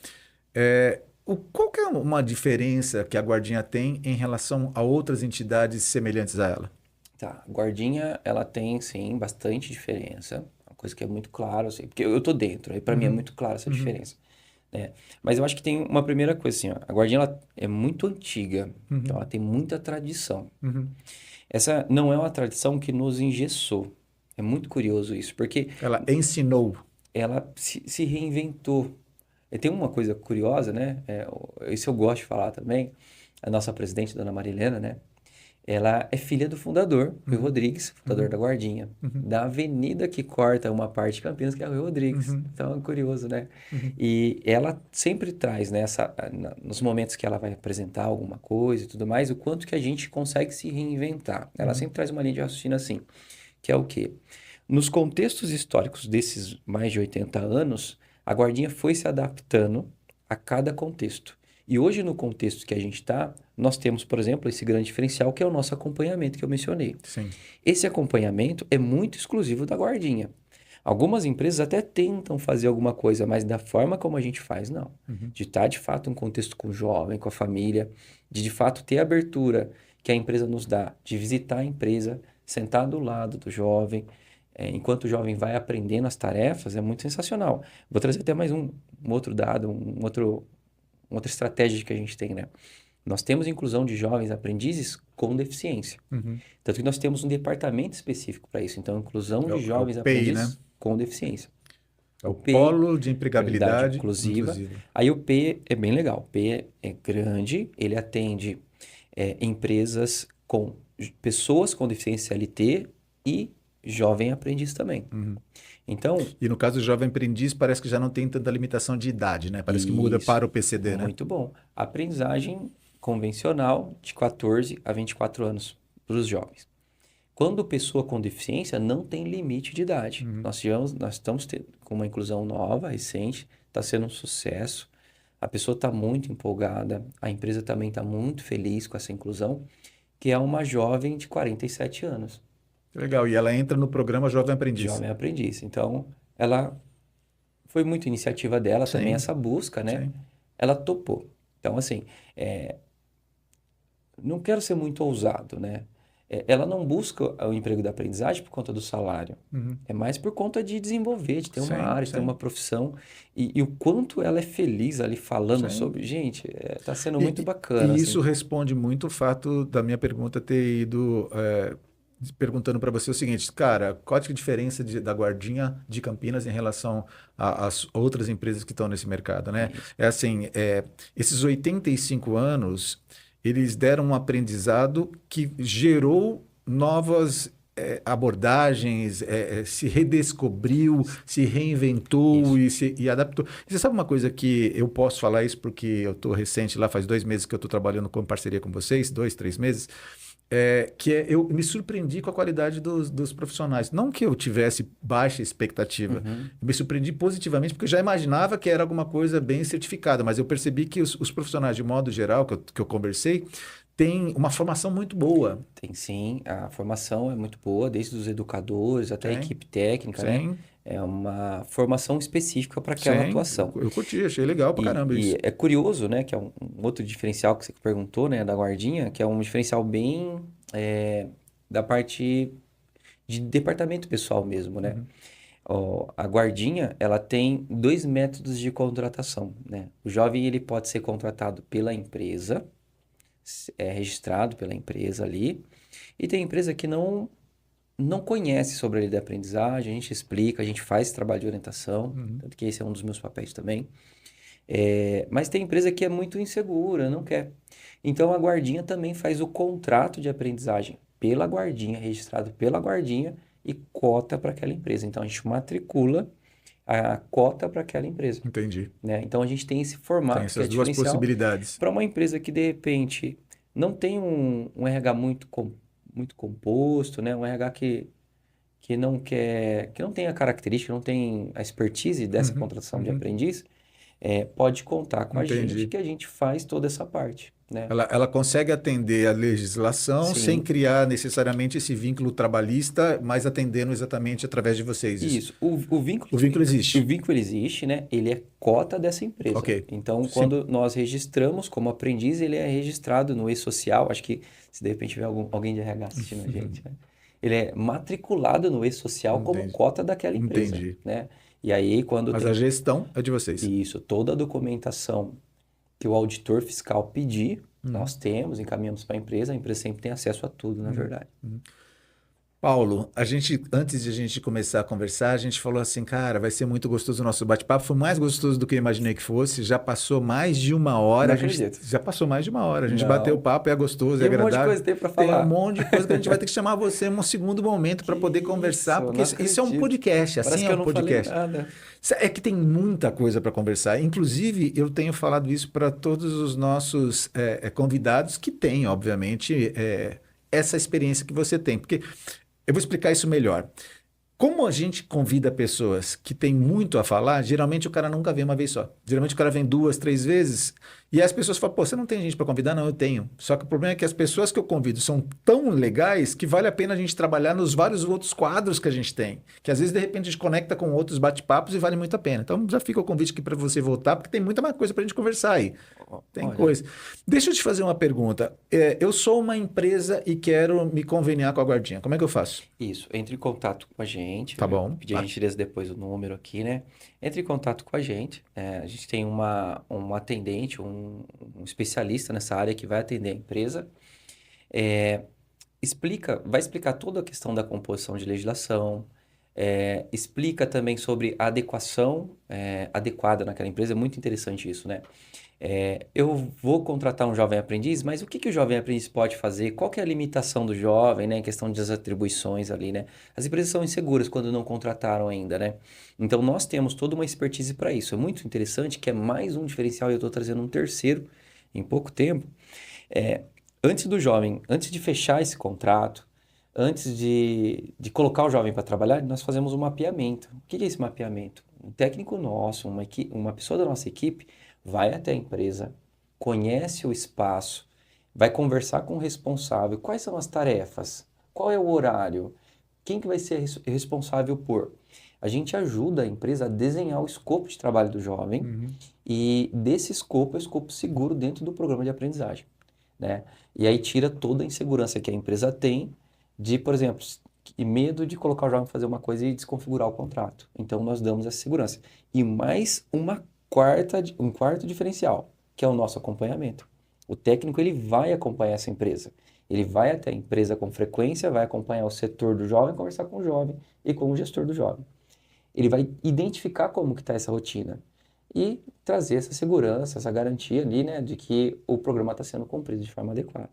Speaker 1: Qual que é uma diferença que a Guardinha tem em relação a outras entidades semelhantes a ela?
Speaker 2: Tá, a Guardinha, ela tem, sim, bastante diferença. Uma coisa que é muito claro, assim, porque eu tô dentro, aí para mim é
Speaker 1: Uhum.
Speaker 2: muito claro essa
Speaker 1: Uhum.
Speaker 2: diferença. Né? Mas eu acho que tem uma primeira coisa, assim, ó, a Guardinha ela é muito antiga, então
Speaker 1: Uhum.
Speaker 2: ela tem muita tradição.
Speaker 1: Uhum.
Speaker 2: Essa não é uma tradição que nos engessou. É muito curioso isso, porque
Speaker 1: Ela ensinou.
Speaker 2: ela se reinventou. E tem uma coisa curiosa, né? Isso eu gosto de falar também. A nossa presidente, Dona Marilena, né? Ela é filha do fundador, Rui
Speaker 1: Uhum.
Speaker 2: Rodrigues, fundador da
Speaker 1: Uhum.
Speaker 2: Guardinha,
Speaker 1: Uhum.
Speaker 2: da avenida que corta uma parte de Campinas, que é o Rui Rodrigues.
Speaker 1: Uhum.
Speaker 2: Então é curioso, né?
Speaker 1: Uhum.
Speaker 2: E ela sempre traz, né, nos momentos que ela vai apresentar alguma coisa e tudo mais, o quanto que a gente consegue se reinventar. Ela
Speaker 1: Uhum.
Speaker 2: sempre traz uma linha de raciocínio assim, que é o quê? Nos contextos históricos desses mais de 80 anos, a Guardinha foi se adaptando a cada contexto. E hoje, no contexto que a gente está, nós temos, por exemplo, esse grande diferencial que é o nosso acompanhamento que eu mencionei.
Speaker 1: Sim.
Speaker 2: Esse acompanhamento é muito exclusivo da Guardinha. Algumas empresas até tentam fazer alguma coisa, mas da forma como a gente faz, não.
Speaker 1: Uhum.
Speaker 2: De estar, de fato, um contexto com o jovem, com a família, de fato, ter a abertura que a empresa nos dá, de visitar a empresa, sentar do lado do jovem, enquanto o jovem vai aprendendo as tarefas, é muito sensacional. Vou trazer até mais um outro dado, uma outra estratégia que a gente tem, né? Nós temos inclusão de jovens aprendizes com deficiência.
Speaker 1: Uhum.
Speaker 2: Tanto que nós temos um departamento específico para isso. Então, inclusão de
Speaker 1: É o
Speaker 2: jovens
Speaker 1: PEI, né?
Speaker 2: aprendizes com deficiência.
Speaker 1: É
Speaker 2: O
Speaker 1: o
Speaker 2: PEI,
Speaker 1: Polo de
Speaker 2: Empregabilidade
Speaker 1: Empregabilidade
Speaker 2: Inclusiva.
Speaker 1: Inclusiva.
Speaker 2: Aí o P é bem legal. O P é grande, ele atende empresas com pessoas com deficiência CLT e jovem aprendiz também.
Speaker 1: Uhum.
Speaker 2: Então,
Speaker 1: E no caso do jovem aprendiz, parece que já não tem tanta limitação de idade, né? Parece que muda
Speaker 2: isso,
Speaker 1: para o PCD, né?
Speaker 2: muito bom. Aprendizagem convencional de 14 a 24 anos para os jovens. Quando pessoa com deficiência não tem limite de idade.
Speaker 1: Uhum.
Speaker 2: Nós estamos com uma inclusão nova, recente, está sendo um sucesso. A pessoa está muito empolgada, a empresa também está muito feliz com essa inclusão, que é uma jovem de 47 anos,
Speaker 1: Legal. E ela entra no programa Jovem Aprendiz.
Speaker 2: jovem aprendiz. Então, ela foi muito iniciativa dela também,
Speaker 1: Sim,
Speaker 2: essa busca, né?
Speaker 1: sim.
Speaker 2: Ela topou. Então, assim, não quero ser muito ousado, né? ela não busca o emprego da aprendizagem por conta do salário.
Speaker 1: Uhum.
Speaker 2: É mais por conta de desenvolver, de ter uma
Speaker 1: Sim,
Speaker 2: área, de ter
Speaker 1: sim,
Speaker 2: uma profissão. E o quanto ela é feliz ali falando
Speaker 1: sim.
Speaker 2: sobre. Gente, tá sendo muito
Speaker 1: E,
Speaker 2: bacana,
Speaker 1: e
Speaker 2: assim.
Speaker 1: isso responde muito o fato da minha pergunta ter ido perguntando para você o seguinte, cara, qual é a diferença da Guardinha de Campinas em relação às outras empresas que estão nesse mercado, né?
Speaker 2: Isso.
Speaker 1: É assim, esses 85 anos, eles deram um aprendizado que gerou novas abordagens, se redescobriu, se reinventou
Speaker 2: Isso.
Speaker 1: e adaptou. E você sabe uma coisa que eu posso falar isso porque eu estou recente lá, faz 2 meses que eu estou trabalhando com parceria com vocês, 2, 3 meses, eu me surpreendi com a qualidade dos profissionais. Não que eu tivesse baixa expectativa,
Speaker 2: Uhum.
Speaker 1: eu me surpreendi positivamente porque eu já imaginava que era alguma coisa bem certificada, mas eu percebi que os profissionais, de modo geral, que eu conversei, têm uma formação muito boa.
Speaker 2: Tem sim, a formação é muito boa, desde os educadores até a
Speaker 1: Tem,
Speaker 2: equipe técnica, né?
Speaker 1: sim,
Speaker 2: É uma formação específica para aquela
Speaker 1: sim,
Speaker 2: atuação.
Speaker 1: eu curti, achei legal pra caramba
Speaker 2: E
Speaker 1: isso.
Speaker 2: é curioso, né, que é um outro diferencial que você perguntou, né, da guardinha, que é um diferencial bem da parte de departamento pessoal mesmo, né?
Speaker 1: Uhum,
Speaker 2: Ó, a guardinha, ela tem dois métodos de contratação, né? O jovem, ele pode ser contratado pela empresa, é registrado pela empresa ali, e tem empresa que não conhece sobre a lei da aprendizagem, a gente explica, a gente faz esse trabalho de orientação,
Speaker 1: uhum.
Speaker 2: tanto que esse é um dos meus papéis também. Mas tem empresa que é muito insegura, não quer. Então a guardinha também faz o contrato de aprendizagem pela guardinha, registrado pela guardinha e cota para aquela empresa. Então a gente matricula a cota para aquela empresa,
Speaker 1: Entendi.
Speaker 2: né? Então a gente tem esse
Speaker 1: Tem
Speaker 2: formato que é
Speaker 1: essas duas
Speaker 2: diferencial
Speaker 1: possibilidades.
Speaker 2: para uma empresa que de repente não tem um RH muito composto, né? Um RH que não quer, que não tem a característica, não tem a expertise dessa
Speaker 1: Uhum,
Speaker 2: contratação de
Speaker 1: uhum.
Speaker 2: aprendiz, pode contar com a gente
Speaker 1: Entendi.
Speaker 2: que a gente faz toda essa parte, né?
Speaker 1: Ela consegue atender a legislação sem
Speaker 2: Sim,
Speaker 1: criar necessariamente esse vínculo trabalhista, mas atendendo exatamente através de vocês isso.
Speaker 2: isso. O vínculo,
Speaker 1: O vínculo
Speaker 2: o
Speaker 1: existe.
Speaker 2: vínculo existe, né? Ele é cota dessa
Speaker 1: Ok.
Speaker 2: empresa. Então,
Speaker 1: Sim.
Speaker 2: quando nós registramos como aprendiz, ele é registrado no e-social. Acho que se de repente tiver alguém de RH assistindo a gente, né? Ele é matriculado no e-social como
Speaker 1: Entendi.
Speaker 2: cota daquela empresa,
Speaker 1: Entendi.
Speaker 2: né? E aí, quando
Speaker 1: Mas a
Speaker 2: tem
Speaker 1: gestão é de vocês.
Speaker 2: isso, toda a documentação que o auditor fiscal pedir,
Speaker 1: Uhum,
Speaker 2: nós temos, encaminhamos para a empresa sempre tem acesso a tudo, na
Speaker 1: uhum,
Speaker 2: verdade.
Speaker 1: uhum. Paulo, antes de a gente começar a conversar, a gente falou assim, cara, vai ser muito gostoso o nosso bate-papo. Foi mais gostoso do que eu imaginei que fosse. Já passou mais de uma hora.
Speaker 2: Não
Speaker 1: A gente
Speaker 2: acredito.
Speaker 1: já passou mais de uma hora. A gente bateu o
Speaker 2: Não.
Speaker 1: papo, é gostoso, é
Speaker 2: Tem um monte de
Speaker 1: agradável.
Speaker 2: coisa que tem para
Speaker 1: Tem um
Speaker 2: falar.
Speaker 1: monte de coisa que a gente vai ter que chamar você em um segundo momento
Speaker 2: Que
Speaker 1: para poder conversar,
Speaker 2: isso,
Speaker 1: porque
Speaker 2: não
Speaker 1: isso é um
Speaker 2: acredito.
Speaker 1: podcast, assim
Speaker 2: Parece
Speaker 1: é
Speaker 2: que eu
Speaker 1: um
Speaker 2: não falei
Speaker 1: podcast.
Speaker 2: nada.
Speaker 1: É que tem muita coisa para conversar. Inclusive, eu tenho falado isso para todos os nossos convidados que têm, obviamente, essa experiência que você tem. Porque eu vou explicar isso melhor. Como a gente convida pessoas que têm muito a falar, geralmente o cara nunca vem uma vez só. Geralmente o cara vem 2, 3 vezes e as pessoas falam, pô, você não tem gente para convidar? Não, eu tenho. Só que o problema é que as pessoas que eu convido são tão legais que vale a pena a gente trabalhar nos vários outros quadros que a gente tem. Que às vezes, de repente, a gente conecta com outros bate-papos e vale muito a pena. Então já fica o convite aqui para você voltar, porque tem muita mais coisa para a gente conversar aí. Tem
Speaker 2: Olha,
Speaker 1: coisa. Deixa eu te fazer uma pergunta. Eu sou uma empresa e quero me conveniar com a Guardinha. Como é que eu faço?
Speaker 2: isso, entre em contato com a gente.
Speaker 1: Tá
Speaker 2: Eu
Speaker 1: bom.
Speaker 2: pedi a gentileza depois o número aqui, né? Entre em contato com a gente. A gente tem um atendente, um especialista nessa área que vai atender a empresa. É, vai explicar toda a questão da composição de legislação, explica também sobre a adequação adequada naquela empresa. É muito interessante isso, né? Eu vou contratar um jovem aprendiz, mas o que que o jovem aprendiz pode fazer? Qual que é a limitação do jovem, né? Em questão das atribuições ali, né? As empresas são inseguras quando não contrataram ainda, né? Então, nós temos toda uma expertise para isso. É muito interessante que é mais um diferencial e eu estou trazendo um terceiro em pouco tempo. É, antes de fechar esse contrato, antes de colocar o jovem para trabalhar, nós fazemos um mapeamento. O que é esse mapeamento? Um técnico nosso, uma pessoa da nossa equipe vai até a empresa, conhece o espaço, vai conversar com o responsável. Quais são as tarefas? Qual é o horário? Quem que vai ser responsável por? A gente ajuda a empresa a desenhar o escopo de trabalho do jovem
Speaker 1: Uhum.
Speaker 2: e desse escopo é o escopo seguro dentro do programa de aprendizagem. né? E aí tira toda a insegurança que a empresa tem de, por exemplo, e medo de colocar o jovem fazer uma coisa e desconfigurar o contrato. Então, nós damos essa segurança. E mais um quarto diferencial, que é o nosso acompanhamento. O técnico, ele vai acompanhar essa empresa. Ele vai até a empresa com frequência, vai acompanhar o setor do jovem, conversar com o jovem e com o gestor do jovem. Ele vai identificar como que está essa rotina e trazer essa segurança, essa garantia ali, né, de que o programa está sendo cumprido de forma adequada.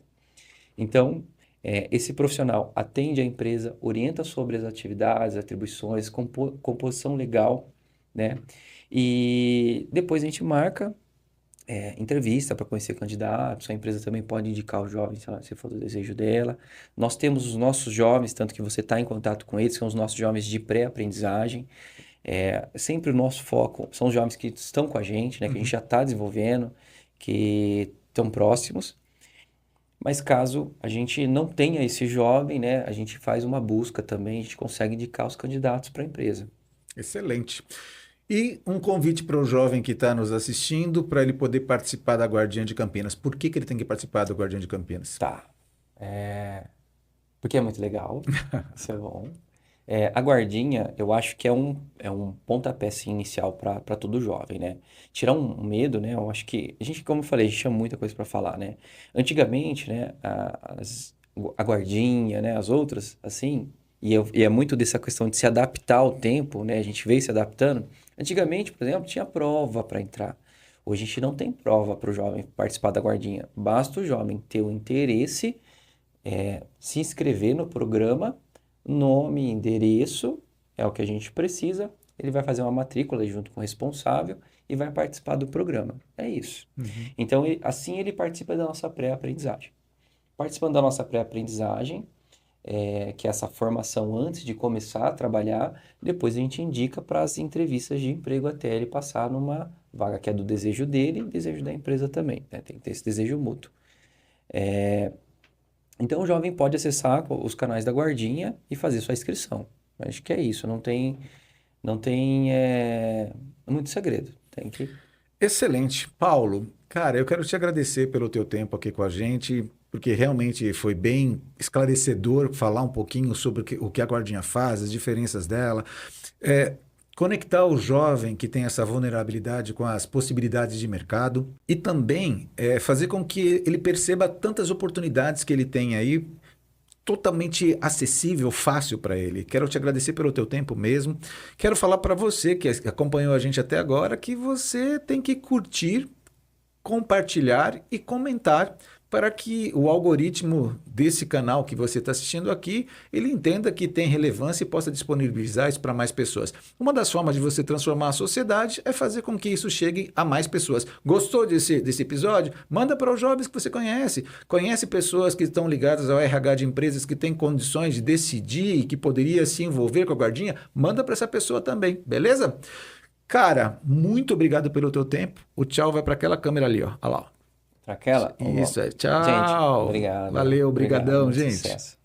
Speaker 2: Então, esse profissional atende a empresa, orienta sobre as atividades, atribuições, composição legal, né? E depois a gente marca entrevista para conhecer candidatos, a empresa também pode indicar o jovem se for do desejo dela. Nós temos os nossos jovens, tanto que você está em contato com eles, são os nossos jovens de pré-aprendizagem. Sempre o nosso foco são os jovens que estão com a gente, né, que a gente já está desenvolvendo, que estão próximos. Mas caso a gente não tenha esse jovem, né, a gente faz uma busca também, a gente consegue indicar os candidatos para a empresa.
Speaker 1: Excelente. E um convite para o jovem que está nos assistindo, para ele poder participar da Guardinha de Campinas. Por que ele tem que participar da Guardinha de Campinas?
Speaker 2: Tá. Porque é muito legal, isso é bom. A guardinha, eu acho que é um pontapé assim, inicial para todo jovem, né? Tirar um medo, né? Eu acho que a gente, como eu falei, a gente tinha muita coisa para falar, né? Antigamente, né? A guardinha, né? As outras, assim, e é muito dessa questão de se adaptar ao tempo, né? A gente veio se adaptando. Antigamente, por exemplo, tinha prova para entrar. Hoje a gente não tem prova para o jovem participar da guardinha. Basta o jovem ter o interesse, se inscrever no programa, nome, endereço, é o que a gente precisa. Ele vai fazer uma matrícula junto com o responsável e vai participar do programa. É isso. Então, assim ele participa da nossa pré-aprendizagem. Participando da nossa pré-aprendizagem, que é essa formação antes de começar a trabalhar, depois a gente indica para as entrevistas de emprego até ele passar numa vaga que é do desejo dele e desejo da empresa também, né? Tem que ter esse desejo mútuo. Então, o jovem pode acessar os canais da Guardinha e fazer sua inscrição. Acho que é isso, não tem muito segredo. Tem que...
Speaker 1: Excelente. Paulo, cara, eu quero te agradecer pelo teu tempo aqui com a gente, porque realmente foi bem esclarecedor falar um pouquinho sobre o que a Guardinha faz, as diferenças dela. Conectar o jovem que tem essa vulnerabilidade com as possibilidades de mercado e também fazer com que ele perceba tantas oportunidades que ele tem aí, totalmente acessível, fácil para ele. Quero te agradecer pelo teu tempo mesmo. Quero falar para você que acompanhou a gente até agora que você tem que curtir, compartilhar e comentar para que o algoritmo desse canal que você está assistindo aqui, ele entenda que tem relevância e possa disponibilizar isso para mais pessoas. Uma das formas de você transformar a sociedade é fazer com que isso chegue a mais pessoas. Gostou desse episódio? Manda para os jovens que você conhece. Conhece pessoas que estão ligadas ao RH de empresas que têm condições de decidir e que poderia se envolver com a Guardinha? Manda para essa pessoa também, beleza? Cara, muito obrigado pelo teu tempo. O tchau vai para aquela câmera ali, ó. Olha lá.
Speaker 2: Para aquela?
Speaker 1: Isso,
Speaker 2: Gente,
Speaker 1: tchau.
Speaker 2: obrigado.
Speaker 1: Valeu,
Speaker 2: Obrigado,
Speaker 1: brigadão,
Speaker 2: muito
Speaker 1: gente.
Speaker 2: sucesso.